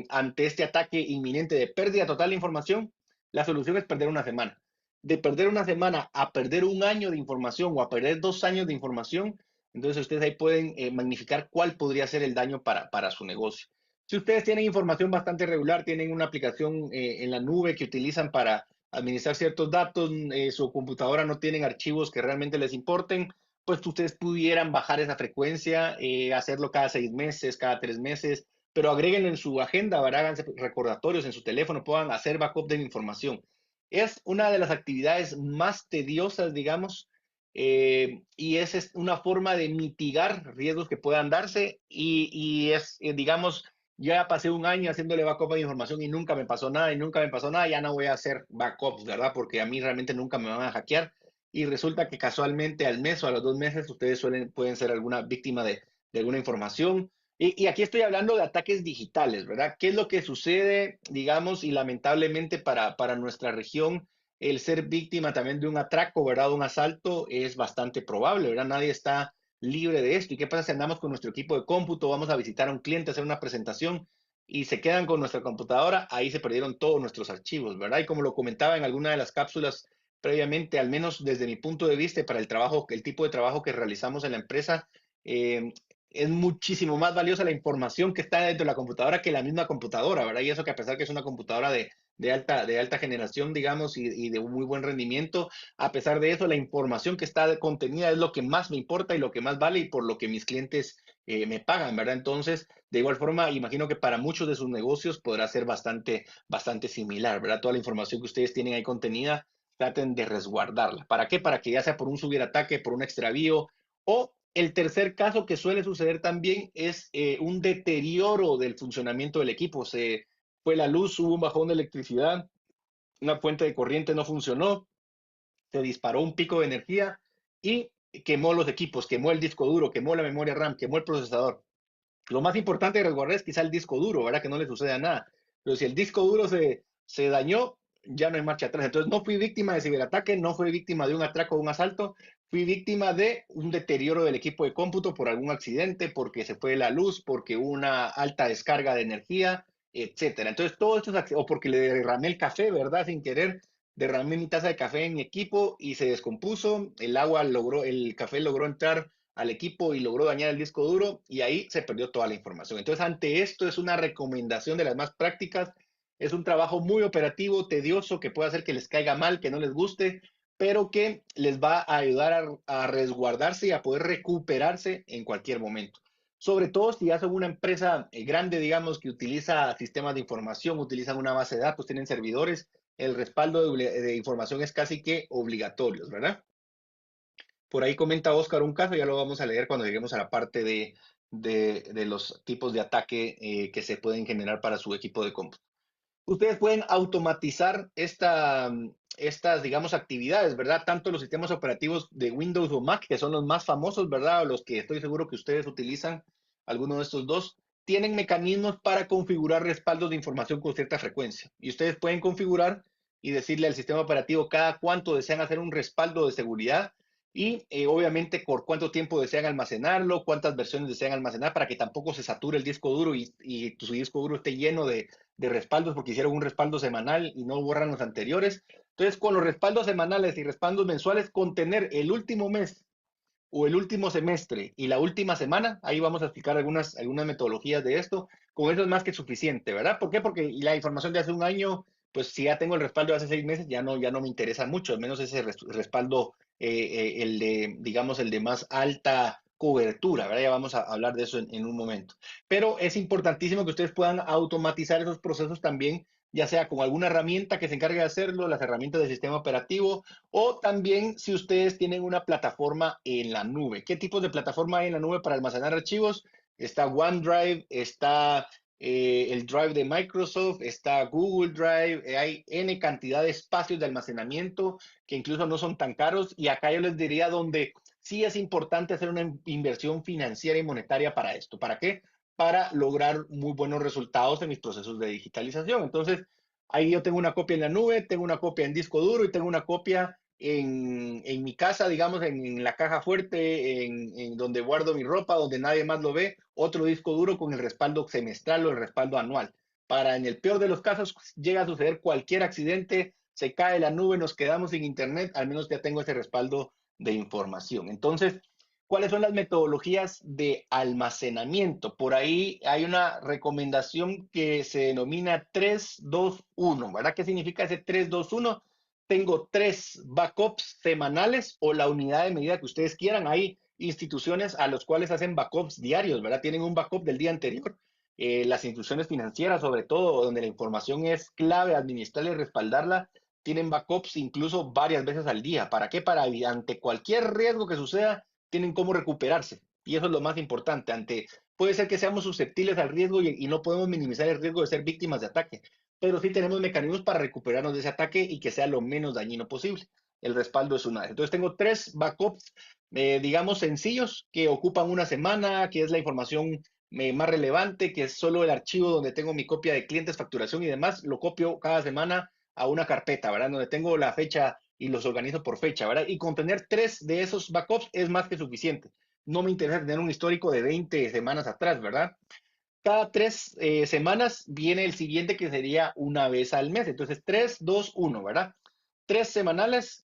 Ante este ataque inminente de pérdida total de información, la solución es perder una semana. De perder una semana a perder un año de información o a perder 2 años de información, entonces ustedes ahí pueden magnificar cuál podría ser el daño para su negocio. Si ustedes tienen información bastante regular, tienen una aplicación en la nube que utilizan para administrar ciertos datos, su computadora no tienen archivos que realmente les importen, pues ustedes pudieran bajar esa frecuencia, hacerlo cada 6 meses, cada 3 meses, pero agreguen en su agenda, ¿verdad? Háganse recordatorios en su teléfono, puedan hacer backup de la información. Es una de las actividades más tediosas, digamos, y es una forma de mitigar riesgos que puedan darse y es, digamos, ya pasé un año haciéndole backup de información y nunca me pasó nada y nunca me pasó nada, ya no voy a hacer backups, ¿verdad? Porque a mí realmente nunca me van a hackear y resulta que casualmente al mes o a los 2 meses ustedes pueden ser alguna víctima de alguna información. Y aquí estoy hablando de ataques digitales, ¿verdad? ¿Qué es lo que sucede, digamos, y lamentablemente para nuestra región, el ser víctima también de un atraco, ¿verdad? De un asalto es bastante probable, ¿verdad? Nadie está libre de esto. ¿Y qué pasa si andamos con nuestro equipo de cómputo, vamos a visitar a un cliente, hacer una presentación y se quedan con nuestra computadora? Ahí se perdieron todos nuestros archivos, ¿verdad? Y como lo comentaba en alguna de las cápsulas previamente, al menos desde mi punto de vista, para el trabajo, el tipo de trabajo que realizamos en la empresa, es muchísimo más valiosa la información que está dentro de la computadora que la misma computadora, ¿verdad? Y eso que a pesar que es una computadora de alta generación, digamos, y de un muy buen rendimiento, a pesar de eso, la información que está contenida es lo que más me importa y lo que más vale y por lo que mis clientes me pagan, ¿verdad? Entonces, de igual forma, imagino que para muchos de sus negocios podrá ser bastante, bastante similar, ¿verdad? Toda la información que ustedes tienen ahí contenida, traten de resguardarla. ¿Para qué? Para que ya sea por un subirataque, por un extravío o el tercer caso que suele suceder también es un deterioro del funcionamiento del equipo. Se fue la luz, hubo un bajón de electricidad, una fuente de corriente no funcionó, se disparó un pico de energía y quemó los equipos, quemó el disco duro, quemó la memoria RAM, quemó el procesador. Lo más importante de resguardar es quizá el disco duro, ¿verdad? Que no le suceda nada. Pero si el disco duro se dañó, ya no hay marcha atrás. Entonces no fui víctima de ciberataque, no fui víctima de un atraco o un asalto, fui víctima de un deterioro del equipo de cómputo por algún accidente, porque se fue la luz, porque hubo una alta descarga de energía, etcétera. Entonces todo esto es, o porque le derramé el café, ¿verdad? Sin querer, derramé mi taza de café en mi equipo y se descompuso, el café logró entrar al equipo y logró dañar el disco duro y ahí se perdió toda la información. Entonces, ante esto es una recomendación de las más prácticas. Es un trabajo muy operativo, tedioso, que puede hacer que les caiga mal, que no les guste, pero que les va a ayudar a resguardarse y a poder recuperarse en cualquier momento. Sobre todo si ya son una empresa grande, digamos, que utiliza sistemas de información, utilizan una base de datos, tienen servidores, el respaldo de información es casi que obligatorio, ¿verdad? Por ahí comenta Oscar un caso, ya lo vamos a leer cuando lleguemos a la parte de los tipos de ataque que se pueden generar para su equipo de cómputo. Ustedes pueden automatizar estas, digamos, actividades, ¿verdad? Tanto los sistemas operativos de Windows o Mac, que son los más famosos, ¿verdad? O los que estoy seguro que ustedes utilizan, alguno de estos dos, tienen mecanismos para configurar respaldos de información con cierta frecuencia. Y ustedes pueden configurar y decirle al sistema operativo cada cuánto desean hacer un respaldo de seguridad y obviamente por cuánto tiempo desean almacenarlo, cuántas versiones desean almacenar para que tampoco se sature el disco duro y su disco duro esté lleno de respaldos porque hicieron un respaldo semanal y no borran los anteriores. Entonces, con los respaldos semanales y respaldos mensuales, con tener el último mes o el último semestre y la última semana, ahí vamos a explicar algunas metodologías de esto, con eso es más que suficiente, ¿verdad? ¿Por qué? Porque la información de hace un año, pues si ya tengo el respaldo de hace 6 meses, ya no me interesa mucho, al menos ese respaldo, el de, digamos, el de más alta cobertura, ¿verdad? Ya vamos a hablar de eso en un momento. Pero es importantísimo que ustedes puedan automatizar esos procesos también, ya sea con alguna herramienta que se encargue de hacerlo, las herramientas del sistema operativo, o también si ustedes tienen una plataforma en la nube. ¿Qué tipos de plataforma hay en la nube para almacenar archivos? Está OneDrive, está el Drive de Microsoft, está Google Drive, hay N cantidad de espacios de almacenamiento que incluso no son tan caros. Y acá yo les diría donde sí es importante hacer una inversión financiera y monetaria para esto. ¿Para qué? Para lograr muy buenos resultados en mis procesos de digitalización. Entonces, ahí yo tengo una copia en la nube, tengo una copia en disco duro y tengo una copia en mi casa, digamos, en la caja fuerte, en donde guardo mi ropa, donde nadie más lo ve, otro disco duro con el respaldo semestral o el respaldo anual. Para en el peor de los casos, llega a suceder cualquier accidente, se cae la nube, nos quedamos sin internet, al menos ya tengo ese respaldo de información. Entonces, ¿Cuáles son las metodologías de almacenamiento? Por ahí hay una recomendación que se denomina 3-2-1, ¿verdad? ¿Qué significa ese 3-2-1? Tengo 3 backups semanales o la unidad de medida que ustedes quieran. Hay instituciones a los cuales hacen backups diarios, ¿verdad? Tienen un backup del día anterior. Las instituciones financieras, sobre todo, donde la información es clave, administrarla y respaldarla, tienen backups incluso varias veces al día. ¿Para qué? Para ante cualquier riesgo que suceda, tienen cómo recuperarse. Y eso es lo más importante. Puede ser que seamos susceptibles al riesgo y no podemos minimizar el riesgo de ser víctimas de ataque, pero sí tenemos mecanismos para recuperarnos de ese ataque y que sea lo menos dañino posible. El respaldo es una vez. Entonces tengo 3 backups, digamos, sencillos, que ocupan una semana, que es la información más relevante, que es solo el archivo donde tengo mi copia de clientes, facturación y demás. Lo copio cada semana a una carpeta, ¿verdad? Donde tengo la fecha y los organizo por fecha, ¿verdad? Y con tener 3 de esos backups es más que suficiente. No me interesa tener un histórico de 20 semanas atrás, ¿verdad? Cada 3 semanas viene el siguiente que sería una vez al mes. Entonces, 3-2-1, ¿verdad? 3 semanales,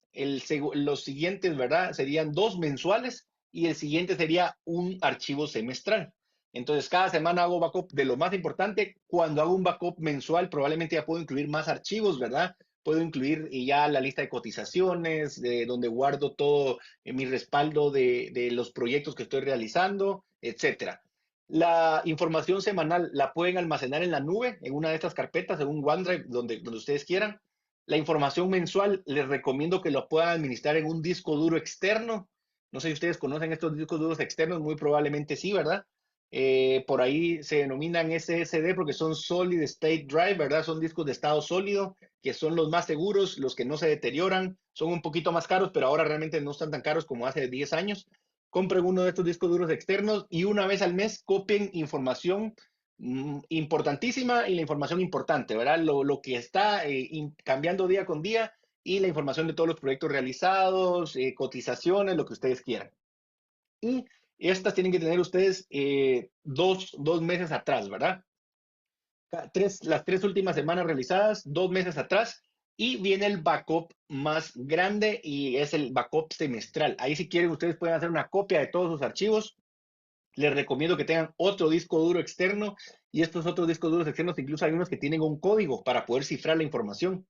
los siguientes, ¿verdad? Serían 2 mensuales y el siguiente sería un archivo semestral. Entonces, cada semana hago backup de lo más importante. Cuando hago un backup mensual, probablemente ya puedo incluir más archivos, ¿verdad? Puedo incluir ya la lista de cotizaciones, de donde guardo todo mi respaldo de los proyectos que estoy realizando, etcétera. La información semanal la pueden almacenar en la nube, en una de estas carpetas, en un OneDrive, donde ustedes quieran. La información mensual les recomiendo que lo puedan administrar en un disco duro externo. No sé si ustedes conocen estos discos duros externos, muy probablemente sí, ¿verdad? Por ahí se denominan SSD porque son Solid State Drive, ¿verdad? Son discos de estado sólido, que son los más seguros, los que no se deterioran, son un poquito más caros, pero ahora realmente no están tan caros como hace 10 años. Compren uno de estos discos duros externos y una vez al mes copien información importantísima y la información importante, ¿verdad? Lo que está cambiando día con día y la información de todos los proyectos realizados, cotizaciones, lo que ustedes quieran. Y estas tienen que tener ustedes 2 meses atrás, ¿verdad? Las 3 últimas semanas realizadas, 2 meses atrás, y viene el backup más grande y es el backup semestral. Ahí si quieren ustedes pueden hacer una copia de todos sus archivos. Les recomiendo que tengan otro disco duro externo y estos otros discos duros externos, incluso hay unos que tienen un código para poder cifrar la información.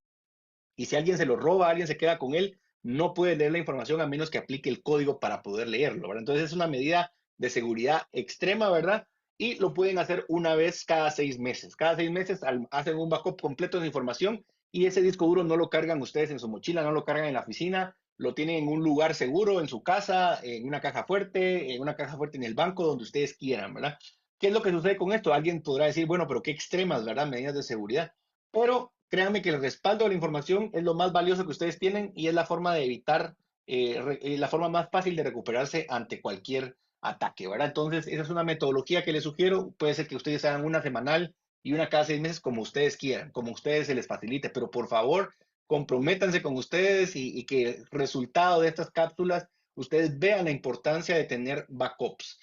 Y si alguien se lo roba, alguien se queda con él, no puede leer la información a menos que aplique el código para poder leerlo, ¿verdad? Entonces es una medida de seguridad extrema, ¿verdad? Y lo pueden hacer una vez cada 6 meses. Cada 6 meses hacen un backup completo de información y ese disco duro no lo cargan ustedes en su mochila, no lo cargan en la oficina, lo tienen en un lugar seguro, en su casa, en una caja fuerte en el banco, donde ustedes quieran, ¿verdad? ¿Qué es lo que sucede con esto? Alguien podrá decir, bueno, pero qué extremas, ¿verdad? Medidas de seguridad. Pero créanme que el respaldo de la información es lo más valioso que ustedes tienen y es la forma de evitar, la forma más fácil de recuperarse ante cualquier ataque, ¿verdad? Entonces, esa es una metodología que les sugiero. Puede ser que ustedes hagan una semanal y una cada 6 meses, como ustedes quieran, como ustedes se les facilite, pero por favor, comprométanse con ustedes y que el resultado de estas cápsulas, ustedes vean la importancia de tener backups.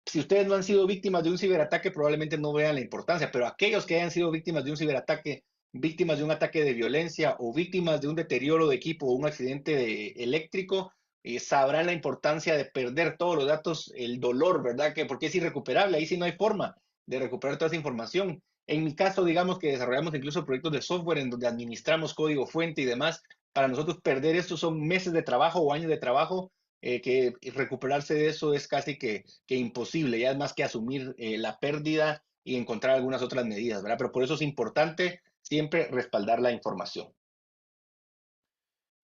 Si ustedes no han sido víctimas de un ciberataque, probablemente no vean la importancia, pero aquellos que hayan sido víctimas de un ciberataque, víctimas de un ataque de violencia o víctimas de un deterioro de equipo o un accidente eléctrico, sabrán la importancia de perder todos los datos, el dolor, ¿verdad? Porque es irrecuperable, ahí sí no hay forma de recuperar toda esa información. En mi caso, digamos que desarrollamos incluso proyectos de software en donde administramos código fuente y demás. Para nosotros perder esto son meses de trabajo o años de trabajo, que recuperarse de eso es casi que imposible, ya es más que asumir la pérdida y encontrar algunas otras medidas, ¿verdad? Pero por eso es importante siempre respaldar la información.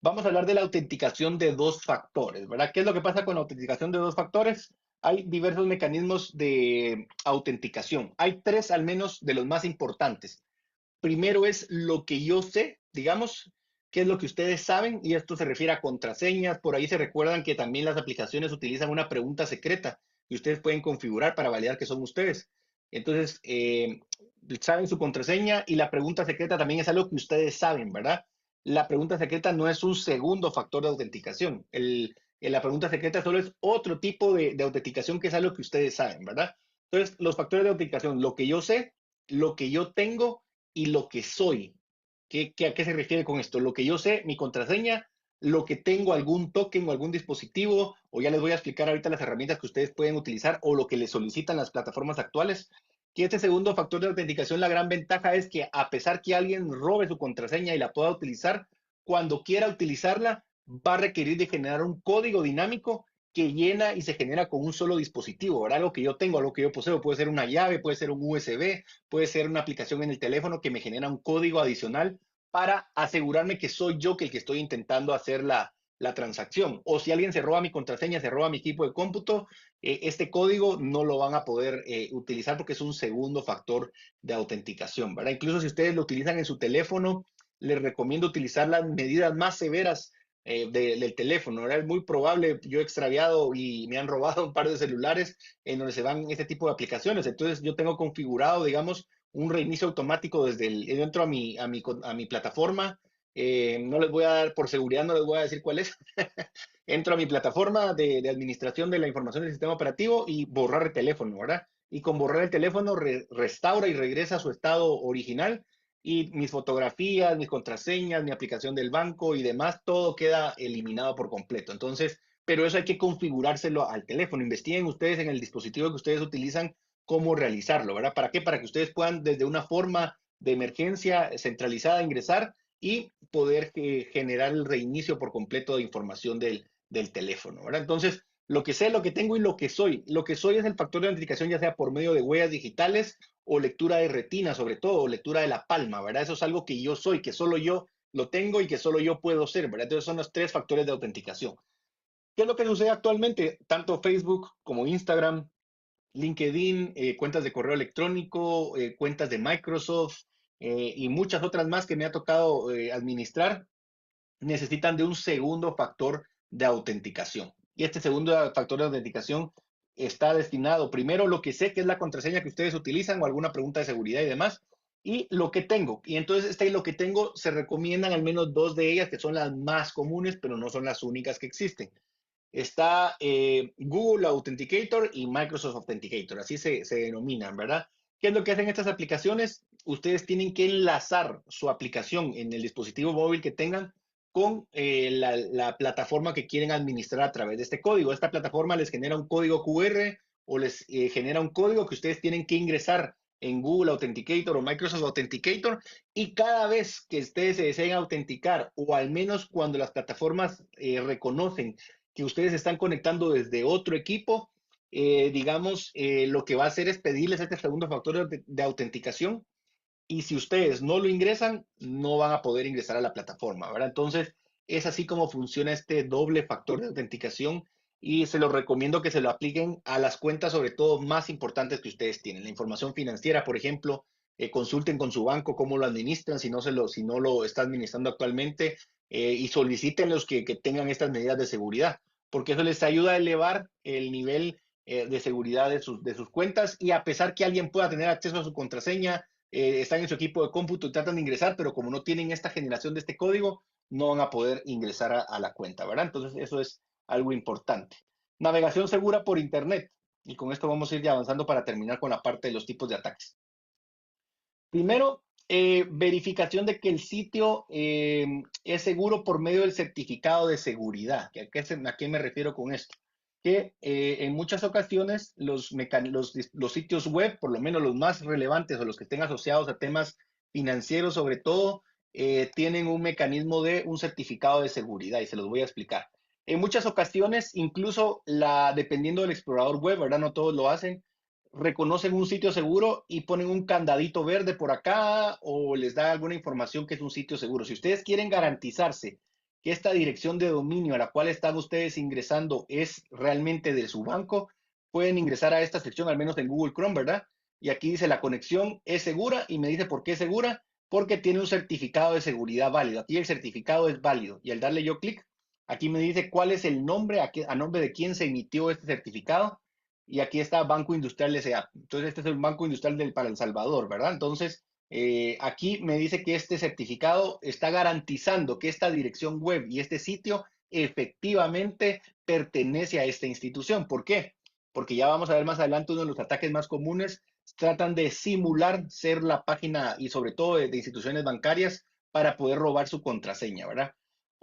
Vamos a hablar de la autenticación de 2 factores, ¿verdad? ¿Qué es lo que pasa con la autenticación de 2 factores? Hay diversos mecanismos de autenticación. Hay 3 al menos de los más importantes. Primero es lo que yo sé, digamos, qué es lo que ustedes saben, y esto se refiere a contraseñas. Por ahí se recuerdan que también las aplicaciones utilizan una pregunta secreta que ustedes pueden configurar para validar que son ustedes. Entonces, saben su contraseña y la pregunta secreta también es algo que ustedes saben, ¿verdad? La pregunta secreta no es un segundo factor de autenticación. La pregunta secreta solo es otro tipo de autenticación que es algo que ustedes saben, ¿verdad? Entonces, los factores de autenticación, lo que yo sé, lo que yo tengo y lo que soy. ¿A qué se refiere con esto? Lo que yo sé, mi contraseña, lo que tengo, algún token o algún dispositivo, o ya les voy a explicar ahorita las herramientas que ustedes pueden utilizar o lo que les solicitan las plataformas actuales. Que este segundo factor de autenticación, la gran ventaja es que a pesar que alguien robe su contraseña y la pueda utilizar, cuando quiera utilizarla, va a requerir de generar un código dinámico que llena y se genera con un solo dispositivo, ¿verdad? Algo que yo tengo, algo que yo poseo, puede ser una llave, puede ser un USB, puede ser una aplicación en el teléfono que me genera un código adicional para asegurarme que soy yo que el que estoy intentando hacer la transacción. O si alguien se roba mi contraseña, se roba mi equipo de cómputo, este código no lo van a poder utilizar porque es un segundo factor de autenticación, ¿verdad? Incluso si ustedes lo utilizan en su teléfono, les recomiendo utilizar las medidas más severas del teléfono, ¿verdad? Es muy probable, yo he extraviado y me han robado un par de celulares en donde se van este tipo de aplicaciones. Entonces yo tengo configurado, digamos, un reinicio automático desde yo entro a mi plataforma. No les voy a dar, por seguridad, no les voy a decir cuál es. Entro a mi plataforma de administración de la información del sistema operativo y borrar el teléfono, ¿verdad? Y con borrar el teléfono restaura y regresa a su estado original y mis fotografías, mis contraseñas, mi aplicación del banco y demás, todo queda eliminado por completo. Entonces, pero eso hay que configurárselo al teléfono. Investiguen ustedes en el dispositivo que ustedes utilizan cómo realizarlo, ¿verdad? ¿Para qué? Para que ustedes puedan desde una forma de emergencia centralizada ingresar y poder generar el reinicio por completo de información del teléfono, ¿verdad? Entonces, lo que sé, lo que tengo y lo que soy. Lo que soy es el factor de identificación, ya sea por medio de huellas digitales o lectura de retina, sobre todo, o lectura de la palma, ¿verdad? Eso es algo que yo soy, que solo yo lo tengo y que solo yo puedo ser, ¿verdad? Entonces son los tres factores de autenticación. ¿Qué es lo que sucede actualmente? Tanto Facebook como Instagram, LinkedIn, cuentas de correo electrónico, cuentas de Microsoft y muchas otras más que me ha tocado administrar, necesitan de un segundo factor de autenticación. Y este segundo factor de autenticación está destinado, primero, lo que sé que es la contraseña que ustedes utilizan o alguna pregunta de seguridad y demás, y lo que tengo. Y entonces este y lo que tengo se recomiendan al menos dos de ellas que son las más comunes, pero no son las únicas que existen. Está Google Authenticator y Microsoft Authenticator, así se denominan, ¿verdad? ¿Qué es lo que hacen estas aplicaciones? Ustedes tienen que enlazar su aplicación en el dispositivo móvil que tengan con la plataforma que quieren administrar a través de este código. Esta plataforma les genera un código QR o les genera un código que ustedes tienen que ingresar en Google Authenticator o Microsoft Authenticator y cada vez que ustedes se deseen autenticar o al menos cuando las plataformas reconocen que ustedes están conectando desde otro equipo, digamos, lo que va a hacer es pedirles este segundo factor de autenticación y si ustedes no lo ingresan, no van a poder ingresar a la plataforma, ¿verdad? Entonces, es así como funciona este doble factor de autenticación y se lo recomiendo que se lo apliquen a las cuentas, sobre todo más importantes que ustedes tienen. La información financiera, por ejemplo, consulten con su banco cómo lo administran, si no lo está administrando actualmente, y soliciten los que tengan estas medidas de seguridad, porque eso les ayuda a elevar el nivel de seguridad de sus cuentas y a pesar que alguien pueda tener acceso a su contraseña, están en su equipo de cómputo y tratan de ingresar, pero como no tienen esta generación de este código, no van a poder ingresar a la cuenta, ¿verdad? Entonces, eso es algo importante. Navegación segura por Internet. Y con esto vamos a ir ya avanzando para terminar con la parte de los tipos de ataques. Primero, verificación de que el sitio es seguro por medio del certificado de seguridad. ¿A qué me refiero con esto? Que en muchas ocasiones los sitios web, por lo menos los más relevantes o los que estén asociados a temas financieros sobre todo, tienen un mecanismo de un certificado de seguridad y se los voy a explicar. En muchas ocasiones, incluso dependiendo del explorador web, ¿verdad? No todos lo hacen, reconocen un sitio seguro y ponen un candadito verde por acá o les da alguna información que es un sitio seguro. Si ustedes quieren garantizarse que esta dirección de dominio a la cual están ustedes ingresando es realmente de su banco, pueden ingresar a esta sección, al menos en Google Chrome, ¿verdad? Y aquí dice la conexión es segura y me dice por qué es segura, porque tiene un certificado de seguridad válido. Aquí el certificado es válido y al darle yo clic, aquí me dice cuál es el nombre, a nombre de quién se emitió este certificado y aquí está Banco Industrial S.A. Entonces, este es el Banco Industrial para El Salvador, ¿verdad? Entonces, aquí me dice que este certificado está garantizando que esta dirección web y este sitio efectivamente pertenece a esta institución. ¿Por qué? Porque ya vamos a ver más adelante uno de los ataques más comunes. Tratan de simular ser la página y sobre todo de instituciones bancarias para poder robar su contraseña, ¿verdad?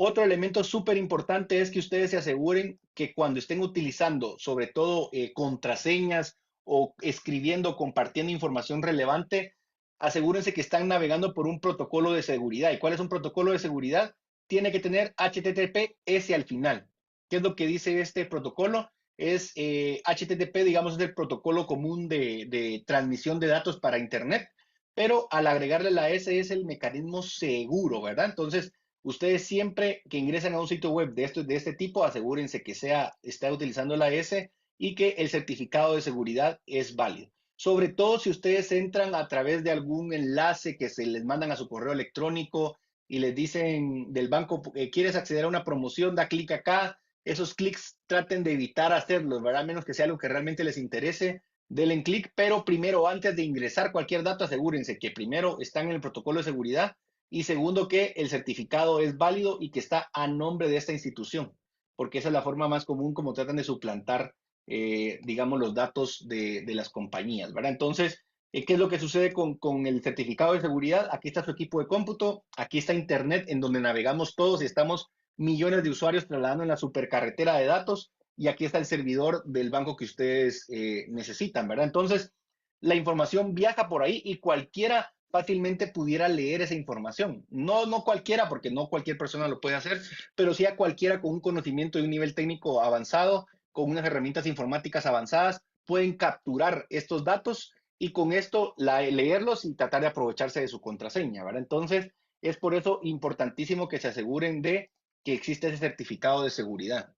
Otro elemento súper importante es que ustedes se aseguren que cuando estén utilizando, sobre todo contraseñas o escribiendo, compartiendo información relevante, asegúrense que están navegando por un protocolo de seguridad. ¿Y cuál es un protocolo de seguridad? Tiene que tener HTTPS al final. ¿Qué es lo que dice este protocolo? Es HTTP, digamos, es el protocolo común de transmisión de datos para Internet, pero al agregarle la S es el mecanismo seguro, ¿verdad? Entonces, ustedes siempre que ingresen a un sitio web de este tipo, asegúrense que está utilizando la S y que el certificado de seguridad es válido. Sobre todo si ustedes entran a través de algún enlace que se les mandan a su correo electrónico y les dicen del banco, ¿quieres acceder a una promoción? Da clic acá. Esos clics traten de evitar hacerlos, ¿verdad? A menos que sea algo que realmente les interese, denle clic, pero primero, antes de ingresar cualquier dato, asegúrense que primero están en el protocolo de seguridad y segundo, que el certificado es válido y que está a nombre de esta institución, porque esa es la forma más común como tratan de suplantar, digamos, los datos de las compañías, ¿verdad? Entonces, ¿qué es lo que sucede con el certificado de seguridad? Aquí está su equipo de cómputo, aquí está Internet en donde navegamos todos y estamos millones de usuarios trasladando en la supercarretera de datos y aquí está el servidor del banco que ustedes necesitan, ¿verdad? Entonces, la información viaja por ahí y cualquiera fácilmente pudiera leer esa información. No cualquiera, porque no cualquier persona lo puede hacer, pero sí a cualquiera con un conocimiento de un nivel técnico avanzado, con unas herramientas informáticas avanzadas, pueden capturar estos datos y con esto leerlos y tratar de aprovecharse de su contraseña, ¿verdad? Entonces, es por eso importantísimo que se aseguren de que existe ese certificado de seguridad.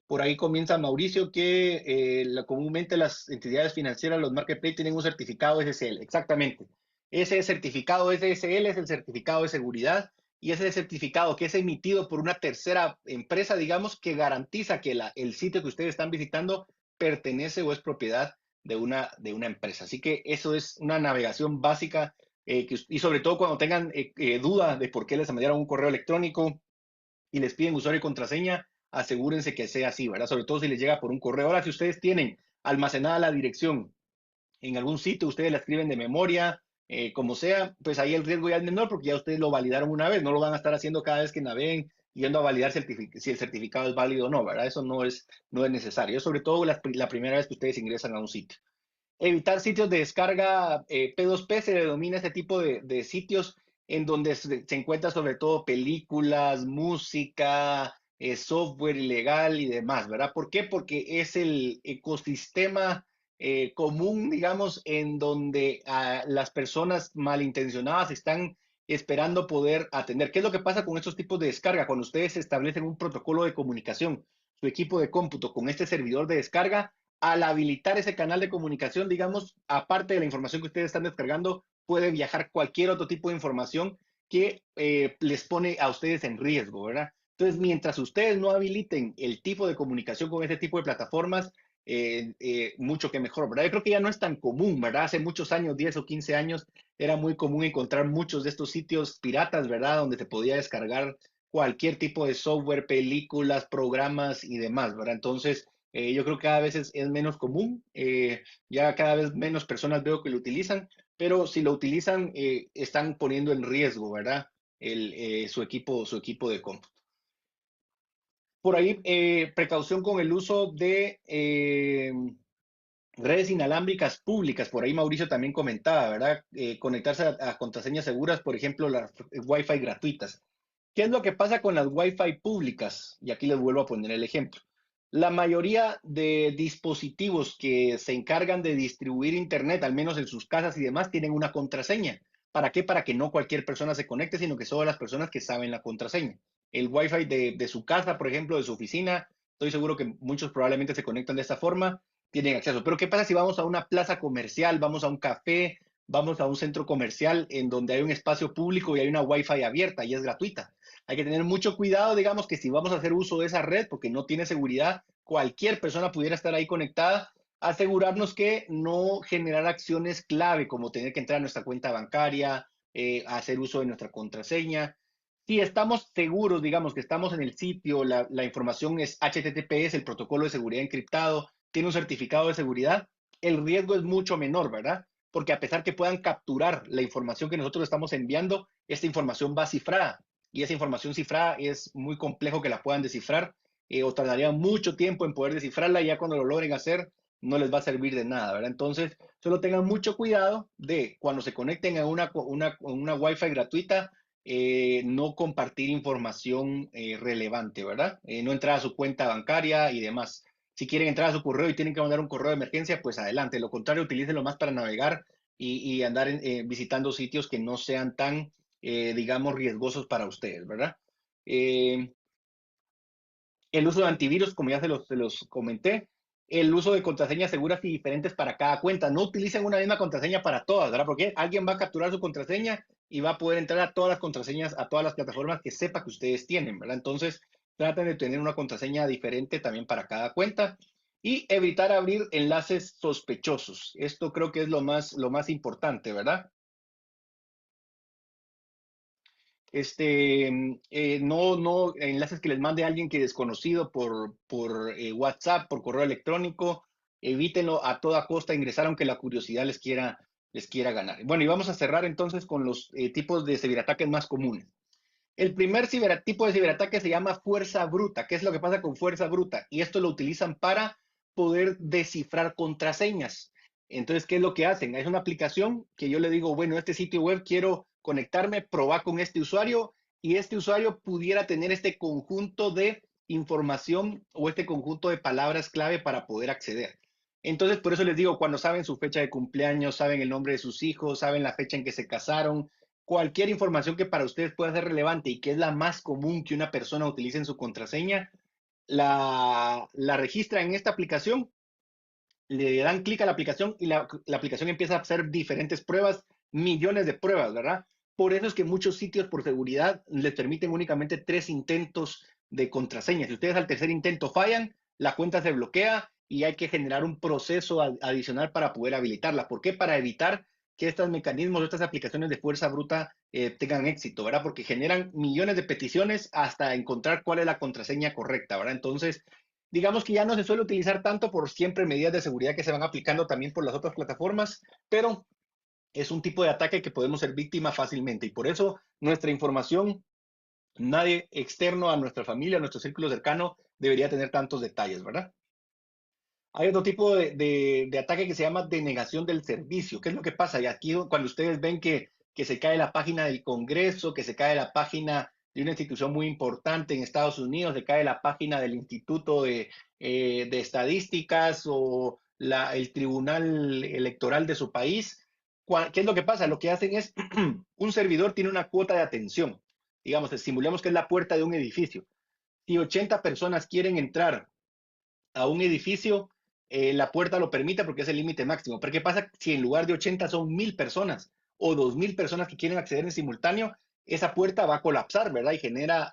Por ahí comienza Mauricio que comúnmente las entidades financieras, los marketplaces, tienen un certificado SSL. Exactamente. Ese certificado SSL es el certificado de seguridad y ese certificado que es emitido por una tercera empresa, digamos, que garantiza que el sitio que ustedes están visitando pertenece o es propiedad de una empresa. Así que eso es una navegación básica y sobre todo cuando tengan duda de por qué les enviaron un correo electrónico y les piden usuario y contraseña, asegúrense que sea así, ¿verdad? Sobre todo si les llega por un correo. Ahora, si ustedes tienen almacenada la dirección en algún sitio, ustedes la escriben de memoria, como sea, pues ahí el riesgo ya es menor porque ya ustedes lo validaron una vez, no lo van a estar haciendo cada vez que naveguen yendo a validar si el certificado es válido o no, ¿verdad? Eso no es necesario, sobre todo la primera vez que ustedes ingresan a un sitio. Evitar sitios de descarga P2P, se denomina este tipo de sitios en donde se encuentra sobre todo películas, música, software ilegal y demás, ¿verdad? ¿Por qué? Porque es el ecosistema común, digamos, en donde las personas malintencionadas están esperando poder atender. ¿Qué es lo que pasa con estos tipos de descarga? Cuando ustedes establecen un protocolo de comunicación, su equipo de cómputo con este servidor de descarga, al habilitar ese canal de comunicación, digamos, aparte de la información que ustedes están descargando, puede viajar cualquier otro tipo de información que les pone a ustedes en riesgo, ¿verdad? Entonces, mientras ustedes no habiliten el tipo de comunicación con ese tipo de plataformas, mucho que mejor, ¿verdad? Yo creo que ya no es tan común, ¿verdad? Hace muchos años, 10 o 15 años, era muy común encontrar muchos de estos sitios piratas, ¿verdad? Donde se podía descargar cualquier tipo de software, películas, programas y demás, ¿verdad? Entonces, yo creo que cada vez es menos común, ya cada vez menos personas veo que lo utilizan, pero si lo utilizan, están poniendo en riesgo, ¿verdad? Su equipo de cómputo. Por ahí, precaución con el uso de redes inalámbricas públicas. Por ahí Mauricio también comentaba, ¿verdad? Conectarse a contraseñas seguras, por ejemplo, las Wi-Fi gratuitas. ¿Qué es lo que pasa con las Wi-Fi públicas? Y aquí les vuelvo a poner el ejemplo. La mayoría de dispositivos que se encargan de distribuir Internet, al menos en sus casas y demás, tienen una contraseña. ¿Para qué? Para que no cualquier persona se conecte, sino que solo las personas que saben la contraseña. El Wi-Fi de su casa, por ejemplo, de su oficina, estoy seguro que muchos probablemente se conectan de esta forma, tienen acceso. Pero ¿qué pasa si vamos a una plaza comercial, vamos a un café, vamos a un centro comercial en donde hay un espacio público y hay una Wi-Fi abierta y es gratuita? Hay que tener mucho cuidado, digamos, que si vamos a hacer uso de esa red, porque no tiene seguridad, cualquier persona pudiera estar ahí conectada, asegurarnos que no generar acciones clave, como tener que entrar a nuestra cuenta bancaria, hacer uso de nuestra contraseña. Si estamos seguros, digamos, que estamos en el sitio, la información es HTTPS, el protocolo de seguridad encriptado, tiene un certificado de seguridad, el riesgo es mucho menor, ¿verdad? Porque a pesar que puedan capturar la información que nosotros estamos enviando, esta información va cifrada. y esa información cifrada es muy complejo que la puedan descifrar, o tardaría mucho tiempo en poder descifrarla, y ya cuando lo logren hacer no les va a servir de nada, ¿verdad? Entonces, solo tengan mucho cuidado de cuando se conecten a una Wi-Fi gratuita, no compartir información relevante, ¿verdad? No entrar a su cuenta bancaria y demás. Si quieren entrar a su correo y tienen que mandar un correo de emergencia, pues adelante. Lo contrario, utilícenlo más para navegar y andar visitando sitios que no sean tan, digamos, riesgosos para ustedes, ¿verdad? Eh, el uso de antivirus, como ya se los comenté, el uso de contraseñas seguras y diferentes para cada cuenta. No utilicen una misma contraseña para todas, ¿verdad? Porque alguien va a capturar su contraseña y va a poder entrar a todas las contraseñas, a todas las plataformas que sepa que ustedes tienen, ¿verdad? Entonces, traten de tener una contraseña diferente también para cada cuenta y evitar abrir enlaces sospechosos. Esto creo que es lo más importante, ¿verdad? No enlaces que les mande alguien que es desconocido por WhatsApp, por correo electrónico, evítenlo a toda costa ingresar aunque la curiosidad les quiera ganar. Bueno, y vamos a cerrar entonces con los tipos de ciberataques más comunes. El primer tipo de ciberataque se llama fuerza bruta. ¿Qué es lo que pasa con fuerza bruta? Y esto lo utilizan para poder descifrar contraseñas. Entonces, ¿qué es lo que hacen? Es una aplicación que yo le digo, bueno, este sitio web quiero conectarme, probar con este usuario, y este usuario pudiera tener este conjunto de información o este conjunto de palabras clave para poder acceder. Entonces, por eso les digo, cuando saben su fecha de cumpleaños, saben el nombre de sus hijos, saben la fecha en que se casaron, cualquier información que para ustedes pueda ser relevante y que es la más común que una persona utilice en su contraseña, la registra en esta aplicación, le dan clic a la aplicación y la aplicación empieza a hacer diferentes pruebas, millones de pruebas, ¿verdad? Por eso es que muchos sitios por seguridad les permiten únicamente 3 intentos de contraseña. Si ustedes al tercer intento fallan, la cuenta se bloquea y hay que generar un proceso adicional para poder habilitarla. ¿Por qué? Para evitar que estos mecanismos, estas aplicaciones de fuerza bruta tengan éxito, ¿verdad? Porque generan millones de peticiones hasta encontrar cuál es la contraseña correcta, ¿verdad? Entonces, digamos que ya no se suele utilizar tanto por siempre medidas de seguridad que se van aplicando también por las otras plataformas, pero es un tipo de ataque que podemos ser víctima fácilmente, y por eso nuestra información, nadie externo a nuestra familia, a nuestro círculo cercano, debería tener tantos detalles, ¿verdad? Hay otro tipo de ataque que se llama denegación del servicio. ¿Qué es lo que pasa? Y aquí cuando ustedes ven que se cae la página del Congreso, que se cae la página de una institución muy importante en Estados Unidos, se cae la página del Instituto de Estadísticas o el Tribunal Electoral de su país, ¿qué es lo que pasa? Lo que hacen es, un servidor tiene una cuota de atención. Digamos, simulemos que es la puerta de un edificio. Si 80 personas quieren entrar a un edificio, la puerta lo permite porque es el límite máximo. Pero ¿qué pasa si en lugar de 80 son 1000 personas o 2000 personas que quieren acceder en simultáneo? Esa puerta va a colapsar, ¿verdad? Y genera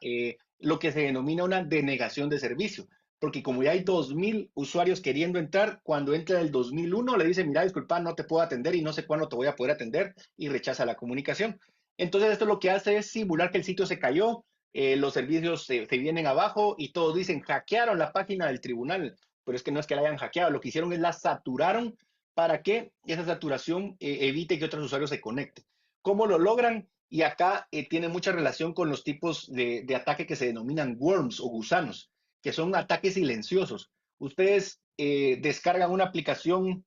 lo que se denomina una denegación de servicio. Porque como ya hay 2000 usuarios queriendo entrar, cuando entra el 2001 le dice, mira, disculpa, no te puedo atender y no sé cuándo te voy a poder atender, y rechaza la comunicación. Entonces esto lo que hace es simular que el sitio se cayó, los servicios se vienen abajo y todos dicen, hackearon la página del tribunal, pero es que no es que la hayan hackeado, lo que hicieron es la saturaron para que esa saturación evite que otros usuarios se conecten. ¿Cómo lo logran? Y acá tiene mucha relación con los tipos de ataque que se denominan worms o gusanos, que son ataques silenciosos. Ustedes descargan una aplicación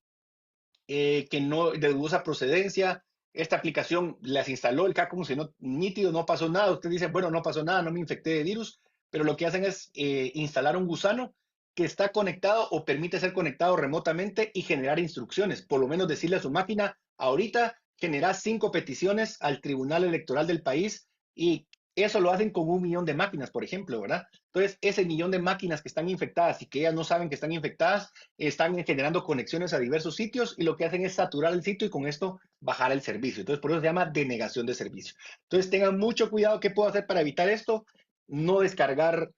que no de dudosa procedencia. Esta aplicación las instaló el CAC como si no, nítido, no pasó nada. Usted dice, bueno, no pasó nada, no me infecté de virus, pero lo que hacen es instalar un gusano que está conectado o permite ser conectado remotamente y generar instrucciones. Por lo menos decirle a su máquina, ahorita genera 5 peticiones al Tribunal Electoral del país, y eso lo hacen con 1 millón de máquinas, por ejemplo, ¿verdad? Entonces, ese millón de máquinas que están infectadas y que ellas no saben que están infectadas, están generando conexiones a diversos sitios, y lo que hacen es saturar el sitio y con esto bajar el servicio. Entonces, por eso se llama denegación de servicio. Entonces, tengan mucho cuidado. ¿Qué puedo hacer para evitar esto? No descargar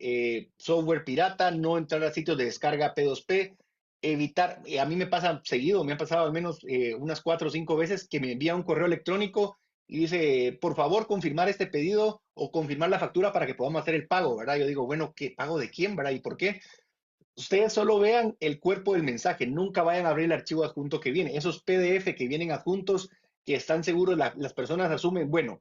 software pirata, no entrar a sitios de descarga P2P, evitar, a mí me pasa seguido, me ha pasado al menos unas 4 o 5 veces que me envía un correo electrónico y dice, por favor, confirmar este pedido o confirmar la factura para que podamos hacer el pago, ¿verdad? Yo digo, bueno, ¿qué pago de quién, verdad? ¿Y por qué? Ustedes solo vean el cuerpo del mensaje, nunca vayan a abrir el archivo adjunto que viene. Esos PDF que vienen adjuntos, que están seguros, las personas asumen, bueno,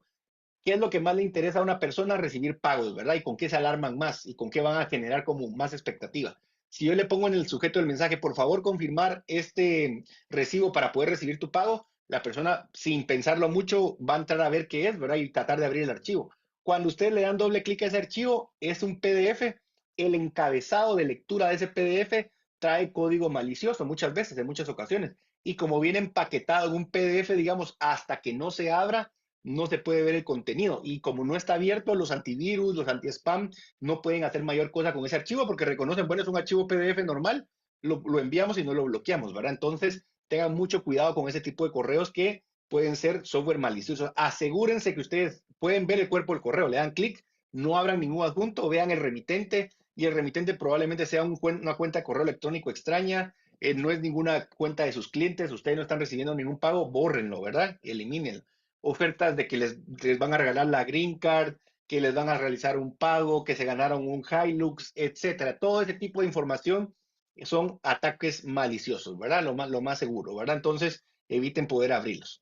¿Qué es lo que más le interesa a una persona? Recibir pagos, ¿verdad? Y con qué se alarman más y con qué van a generar como más expectativa. Si yo le pongo en el sujeto del mensaje, por favor, confirmar este recibo para poder recibir tu pago, la persona, sin pensarlo mucho, va a entrar a ver qué es, ¿verdad? Y tratar de abrir el archivo. Cuando ustedes le dan doble clic a ese archivo, es un PDF. El encabezado de lectura de ese PDF trae código malicioso muchas veces, en muchas ocasiones. Y como viene empaquetado en un PDF, digamos, hasta que no se abra, no se puede ver el contenido. Y como no está abierto, los antivirus, los anti-spam no pueden hacer mayor cosa con ese archivo porque reconocen, bueno, es un archivo PDF normal, lo enviamos y no lo bloqueamos, ¿verdad? Entonces, tengan mucho cuidado con ese tipo de correos que pueden ser software malicioso. Asegúrense que ustedes pueden ver el cuerpo del correo, le dan clic, no abran ningún adjunto, vean el remitente y el remitente probablemente sea una cuenta de correo electrónico extraña, no es ninguna cuenta de sus clientes, ustedes no están recibiendo ningún pago, bórrenlo, ¿verdad? Elimínenlo. Ofertas de que les van a regalar la green card, que les van a realizar un pago, que se ganaron un Hilux, etcétera. Todo ese tipo de información son ataques maliciosos, ¿verdad? Lo más seguro, ¿verdad? Entonces, eviten poder abrirlos.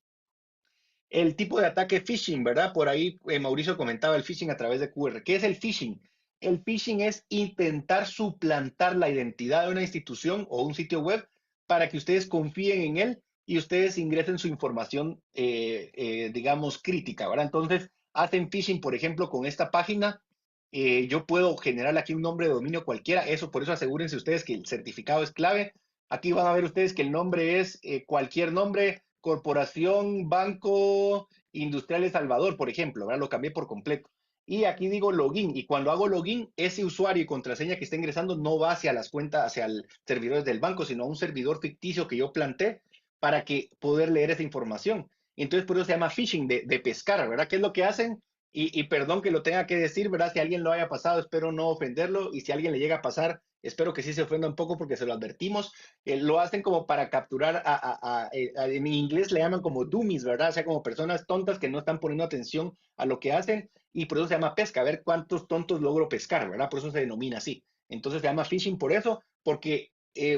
El tipo de ataque phishing, ¿verdad? Por ahí Mauricio comentaba el phishing a través de QR. ¿Qué es el phishing? El phishing es intentar suplantar la identidad de una institución o un sitio web para que ustedes confíen en él y ustedes ingresen su información, digamos, crítica, ¿verdad? Entonces, hacen phishing, por ejemplo, con esta página. Yo puedo generar aquí un nombre de dominio cualquiera. Por eso asegúrense ustedes que el certificado es clave. Aquí van a ver ustedes que el nombre es cualquier nombre, Corporación Banco Industrial de Salvador, por ejemplo, ¿verdad? Lo cambié por completo. Y aquí digo login, y cuando hago login, ese usuario y contraseña que está ingresando no va hacia las cuentas, hacia el servidores del banco, sino a un servidor ficticio que yo planteé para que poder leer esa información. Entonces, por eso se llama phishing, de pescar, ¿verdad? ¿Qué es lo que hacen? Y perdón que lo tenga que decir, ¿verdad? Si a alguien lo haya pasado, espero no ofenderlo, y si a alguien le llega a pasar, espero que sí se ofenda un poco porque se lo advertimos. Lo hacen como para capturar, en inglés le llaman como dummies, ¿verdad? O sea, como personas tontas que no están poniendo atención a lo que hacen, y por eso se llama pesca, a ver cuántos tontos logro pescar, ¿verdad? Por eso se denomina así. Entonces se llama phishing por eso, porque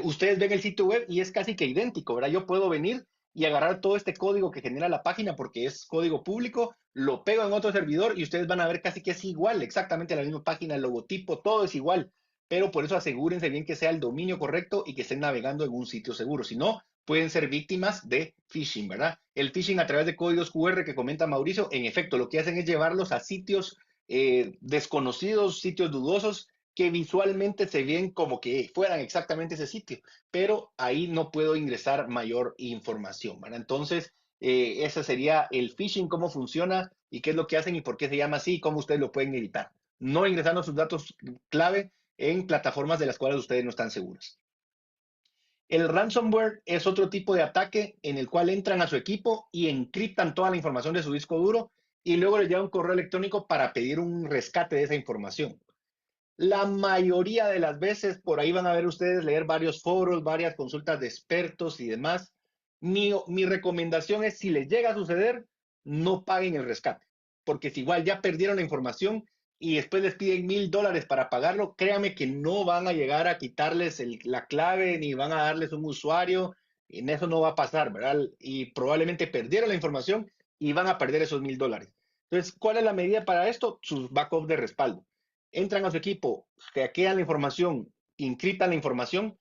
ustedes ven el sitio web y es casi que idéntico, ¿verdad? Yo puedo venir y agarrar todo este código que genera la página porque es código público, lo pego en otro servidor y ustedes van a ver casi que es igual, exactamente la misma página, el logotipo, todo es igual, pero por eso asegúrense bien que sea el dominio correcto y que estén navegando en un sitio seguro. Si no, pueden ser víctimas de phishing, ¿verdad? El phishing a través de códigos QR que comenta Mauricio, en efecto, lo que hacen es llevarlos a sitios desconocidos, sitios dudosos, que visualmente se ven como que fueran exactamente ese sitio, pero ahí no puedo ingresar mayor información, ¿verdad? Entonces, ese sería el phishing, cómo funciona y qué es lo que hacen y por qué se llama así y cómo ustedes lo pueden evitar. No ingresando sus datos clave en plataformas de las cuales ustedes no están seguros. El ransomware es otro tipo de ataque en el cual entran a su equipo y encriptan toda la información de su disco duro y luego les llega un correo electrónico para pedir un rescate de esa información. La mayoría de las veces, por ahí van a ver ustedes leer varios foros, varias consultas de expertos y demás. Mi recomendación es, si les llega a suceder, no paguen el rescate, porque si igual ya perdieron la información y después les piden $1000 para pagarlo, créanme que no van a llegar a quitarles la clave ni van a darles un usuario, en eso no va a pasar, ¿verdad? Y probablemente perdieron la información y van a perder esos $1000. Entonces, ¿cuál es la medida para esto? Sus backups de respaldo. Entran a su equipo, hackean la información, encriptan la información,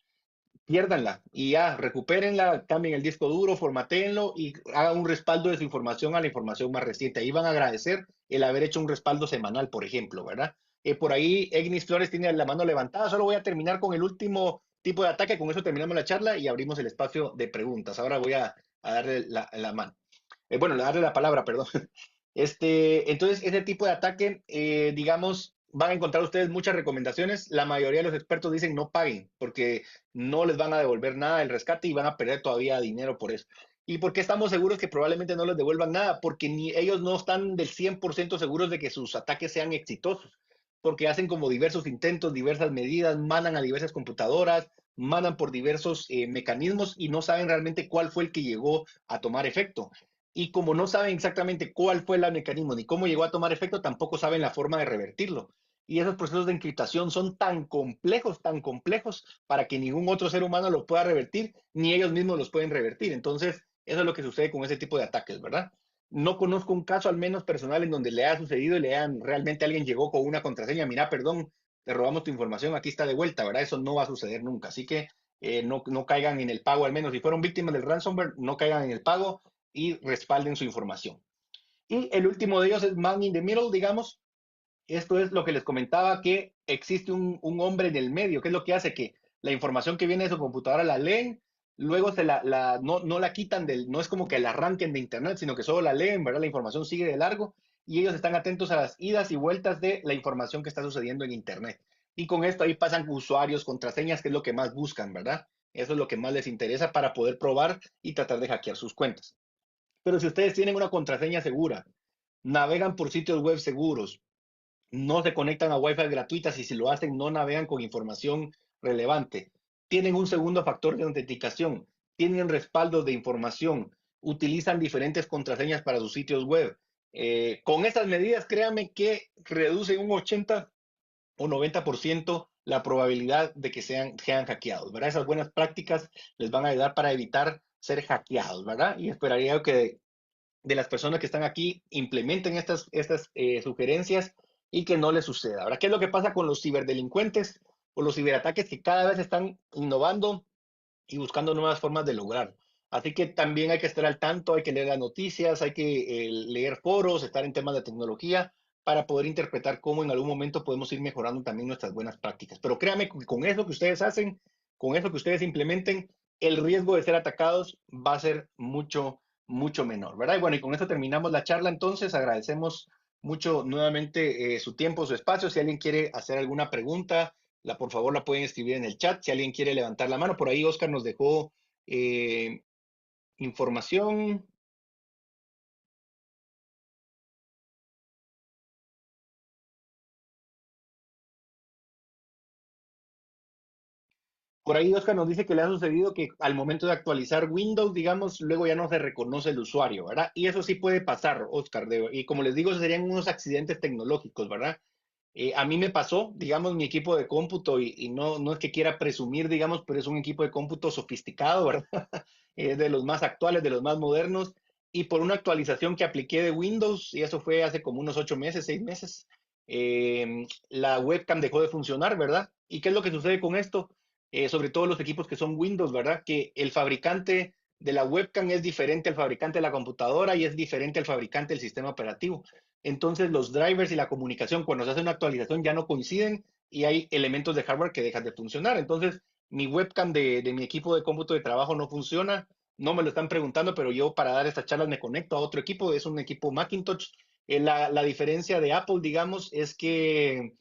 piérdanla y ya, recupérenla, cambien el disco duro, formatéenlo y hagan un respaldo de su información a la información más reciente. Ahí van a agradecer el haber hecho un respaldo semanal, por ejemplo, ¿verdad? Por ahí Egnis Flores tiene la mano levantada. Solo voy a terminar con el último tipo de ataque. Con eso terminamos la charla y abrimos el espacio de preguntas. Ahora voy a darle la mano. Bueno, darle la palabra, perdón. Entonces, ese tipo de ataque, digamos, van a encontrar ustedes muchas recomendaciones. La mayoría de los expertos dicen no paguen porque no les van a devolver nada del rescate y van a perder todavía dinero por eso. ¿Y por qué estamos seguros que probablemente no les devuelvan nada? Porque ni ellos no están del 100% seguros de que sus ataques sean exitosos, porque hacen como diversos intentos, diversas medidas, mandan a diversas computadoras, mandan por diversos mecanismos y no saben realmente cuál fue el que llegó a tomar efecto. Y como no saben exactamente cuál fue el mecanismo ni cómo llegó a tomar efecto, tampoco saben la forma de revertirlo. Y esos procesos de encriptación son tan complejos, para que ningún otro ser humano los pueda revertir, ni ellos mismos los pueden revertir. Entonces, eso es lo que sucede con ese tipo de ataques, ¿verdad? No conozco un caso al menos personal en donde le haya sucedido y realmente alguien llegó con una contraseña, mira, perdón, te robamos tu información, aquí está de vuelta, ¿verdad? Eso no va a suceder nunca. Así que no caigan en el pago, al menos si fueron víctimas del ransomware, no caigan en el pago y respalden su información. Y el último de ellos es man in the middle, digamos. Esto es lo que les comentaba, que existe un hombre en el medio, que es lo que hace que la información que viene de su computadora la leen, luego no la quitan no es como que la arranquen de internet, sino que solo la leen, ¿verdad? La información sigue de largo y ellos están atentos a las idas y vueltas de la información que está sucediendo en internet. Y con esto ahí pasan usuarios, contraseñas, que es lo que más buscan, ¿verdad? Eso es lo que más les interesa para poder probar y tratar de hackear sus cuentas. Pero si ustedes tienen una contraseña segura, navegan por sitios web seguros, no se conectan a Wi-Fi gratuitas y si lo hacen no navegan con información relevante. Tienen un segundo factor de autenticación, tienen respaldos de información, utilizan diferentes contraseñas para sus sitios web. Con estas medidas, créanme que reducen un 80 o 90% la probabilidad de que sean hackeados, ¿verdad? Esas buenas prácticas les van a ayudar para evitar ser hackeados, ¿verdad? Y esperaría que de las personas que están aquí implementen estas sugerencias y que no les suceda. Ahora, ¿qué es lo que pasa con los ciberdelincuentes o los ciberataques que cada vez están innovando y buscando nuevas formas de lograr? Así que también hay que estar al tanto, hay que leer las noticias, hay que leer foros, estar en temas de tecnología para poder interpretar cómo en algún momento podemos ir mejorando también nuestras buenas prácticas. Pero créanme, con eso que ustedes hacen, con eso que ustedes implementen, el riesgo de ser atacados va a ser mucho menor, ¿verdad? Y bueno, y con esto terminamos la charla, entonces agradecemos mucho nuevamente su tiempo, su espacio. Si alguien quiere hacer alguna pregunta, por favor la pueden escribir en el chat. Si alguien quiere levantar la mano, por ahí Oscar nos dejó eh, información. Por ahí Oscar nos dice que le ha sucedido que al momento de actualizar Windows, digamos, luego ya no se reconoce el usuario, ¿verdad? Y eso sí puede pasar, Oscar. Y como les digo, serían unos accidentes tecnológicos, ¿verdad? A mí me pasó, digamos, mi equipo de cómputo, y no es que quiera presumir, digamos, pero es un equipo de cómputo sofisticado, ¿verdad? Es de los más actuales, de los más modernos, y por una actualización que apliqué de Windows, y eso fue hace como unos 8 meses, 6 meses, la webcam dejó de funcionar, ¿verdad? ¿Y qué es lo que sucede con esto? Sobre todo los equipos que son Windows, ¿verdad? Que el fabricante de la webcam es diferente al fabricante de la computadora y es diferente al fabricante del sistema operativo. Entonces los drivers y la comunicación cuando se hace una actualización ya no coinciden y hay elementos de hardware que dejan de funcionar. Entonces mi webcam de mi equipo de cómputo de trabajo no funciona, no me lo están preguntando, pero yo para dar estas charlas me conecto a otro equipo, es un equipo Macintosh. La diferencia de Apple, digamos, es que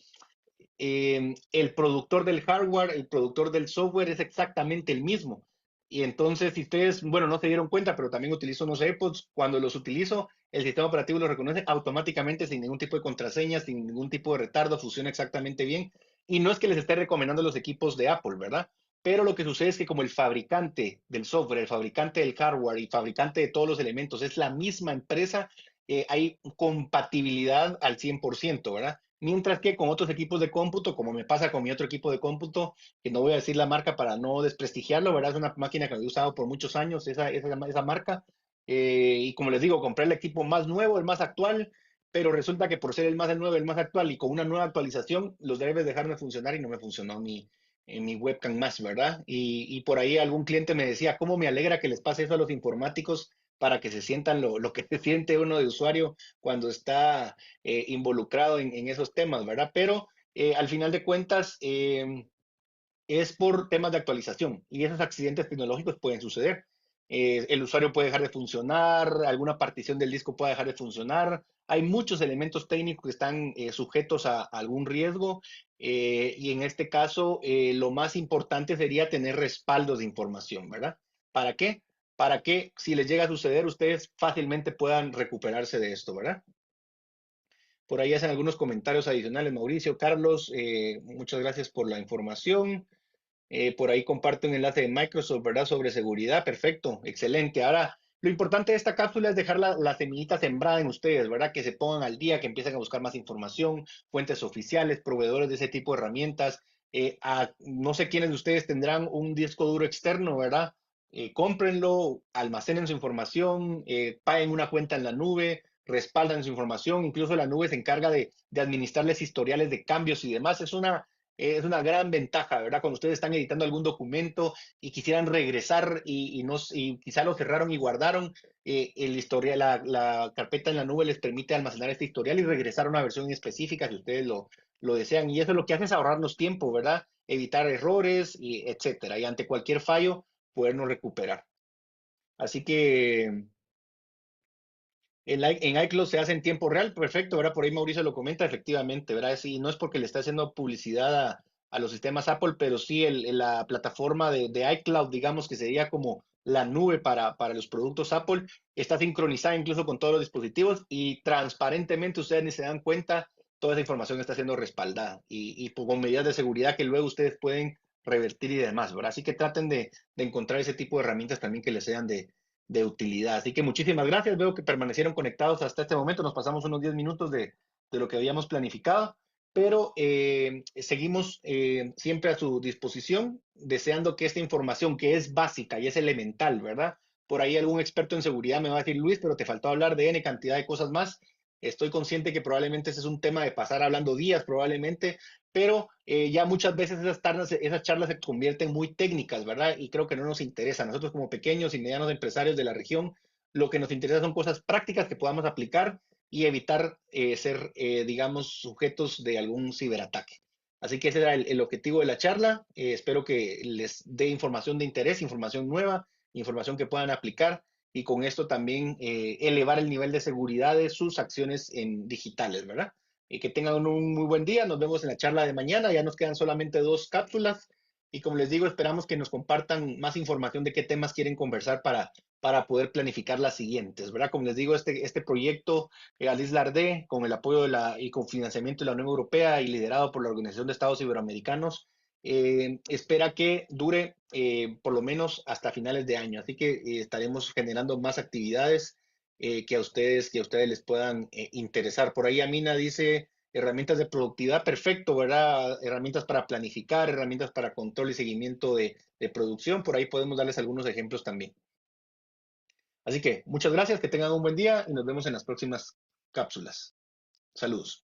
el productor del hardware, el productor del software es exactamente el mismo. Y entonces, si ustedes, bueno, no se dieron cuenta, pero también utilizo unos AirPods, cuando los utilizo, el sistema operativo los reconoce automáticamente sin ningún tipo de contraseña, sin ningún tipo de retardo, funciona exactamente bien. Y no es que les esté recomendando los equipos de Apple, ¿verdad? Pero lo que sucede es que como el fabricante del software, el fabricante del hardware y fabricante de todos los elementos es la misma empresa, hay compatibilidad al 100%, ¿verdad? Mientras que con otros equipos de cómputo, como me pasa con mi otro equipo de cómputo, que no voy a decir la marca para no desprestigiarlo, ¿verdad? Es una máquina que he usado por muchos años, esa marca. Y como les digo, compré el equipo más nuevo, el más actual, pero resulta que por ser el más nuevo, el más actual y con una nueva actualización, los drivers dejaron de funcionar y no me funcionó mi webcam más, ¿verdad? Y por ahí algún cliente me decía, ¿cómo me alegra que les pase eso a los informáticos para que se sientan lo que se siente uno de usuario cuando está involucrado en esos temas, ¿verdad? Pero al final de cuentas es por temas de actualización y esos accidentes tecnológicos pueden suceder. El usuario puede dejar de funcionar, alguna partición del disco puede dejar de funcionar. Hay muchos elementos técnicos que están sujetos a algún riesgo y en este caso lo más importante sería tener respaldos de información, ¿verdad? ¿Para qué? Para que si les llega a suceder ustedes fácilmente puedan recuperarse de esto, ¿verdad? Por ahí hacen algunos comentarios adicionales, Mauricio, Carlos, muchas gracias por la información. Por ahí comparte un enlace de Microsoft, ¿verdad? Sobre seguridad, perfecto, excelente. Ahora, lo importante de esta cápsula es dejar la semillita sembrada en ustedes, ¿verdad? Que se pongan al día, que empiecen a buscar más información, fuentes oficiales, proveedores de ese tipo de herramientas. No sé quiénes de ustedes tendrán un disco duro externo, ¿verdad? cómprenlo, almacenen su información, paguen una cuenta en la nube, respaldan su información, incluso la nube se encarga de administrarles historiales de cambios y demás. Es una gran ventaja, ¿verdad? Cuando ustedes están editando algún documento y quisieran regresar y quizá lo cerraron y guardaron, el historial, la carpeta en la nube les permite almacenar este historial y regresar a una versión específica si ustedes lo desean. Y eso lo que hace es ahorrarnos tiempo, ¿verdad? Evitar errores, y etcétera. Y ante cualquier fallo, podernos recuperar. Así que en iCloud se hace en tiempo real, perfecto, ¿verdad? Por ahí Mauricio lo comenta, efectivamente, ¿verdad? Sí, no es porque le está haciendo publicidad a los sistemas Apple, pero sí la plataforma de iCloud, digamos que sería como la nube para los productos Apple, está sincronizada incluso con todos los dispositivos y transparentemente ustedes ni se dan cuenta, toda esa información está siendo respaldada y con medidas de seguridad que luego ustedes pueden revertir y demás, ¿verdad? Así que traten de encontrar ese tipo de herramientas también que les sean de utilidad. Así que muchísimas gracias. Veo que permanecieron conectados hasta este momento. Nos pasamos unos 10 minutos de lo que habíamos planificado, pero seguimos siempre a su disposición, deseando que esta información que es básica y es elemental, ¿verdad? Por ahí algún experto en seguridad me va a decir, Luis, pero te faltó hablar de N cantidad de cosas más. Estoy consciente que probablemente ese es un tema de pasar hablando días, probablemente, pero ya muchas veces esas charlas se convierten muy técnicas, ¿verdad? Y creo que no nos interesa. Nosotros como pequeños y medianos empresarios de la región, lo que nos interesa son cosas prácticas que podamos aplicar y evitar ser, digamos, sujetos de algún ciberataque. Así que ese era el objetivo de la charla. Espero que les dé información de interés, información nueva, información que puedan aplicar y con esto también elevar el nivel de seguridad de sus acciones en digitales, ¿verdad? Y que tengan un muy buen día. Nos vemos en la charla de mañana. Ya nos quedan solamente 2 cápsulas. Y como les digo, esperamos que nos compartan más información de qué temas quieren conversar para poder planificar las siguientes, ¿verdad? Como les digo, este proyecto, Alice Lardé, con el apoyo y con financiamiento de la Unión Europea y liderado por la Organización de Estados Iberoamericanos, espera que dure por lo menos hasta finales de año. Así que estaremos generando más actividades que a ustedes les puedan interesar. Por ahí Amina dice herramientas de productividad, perfecto, ¿verdad? Herramientas para planificar, herramientas para control y seguimiento de producción. Por ahí podemos darles algunos ejemplos también. Así que muchas gracias, que tengan un buen día y nos vemos en las próximas cápsulas. Saludos.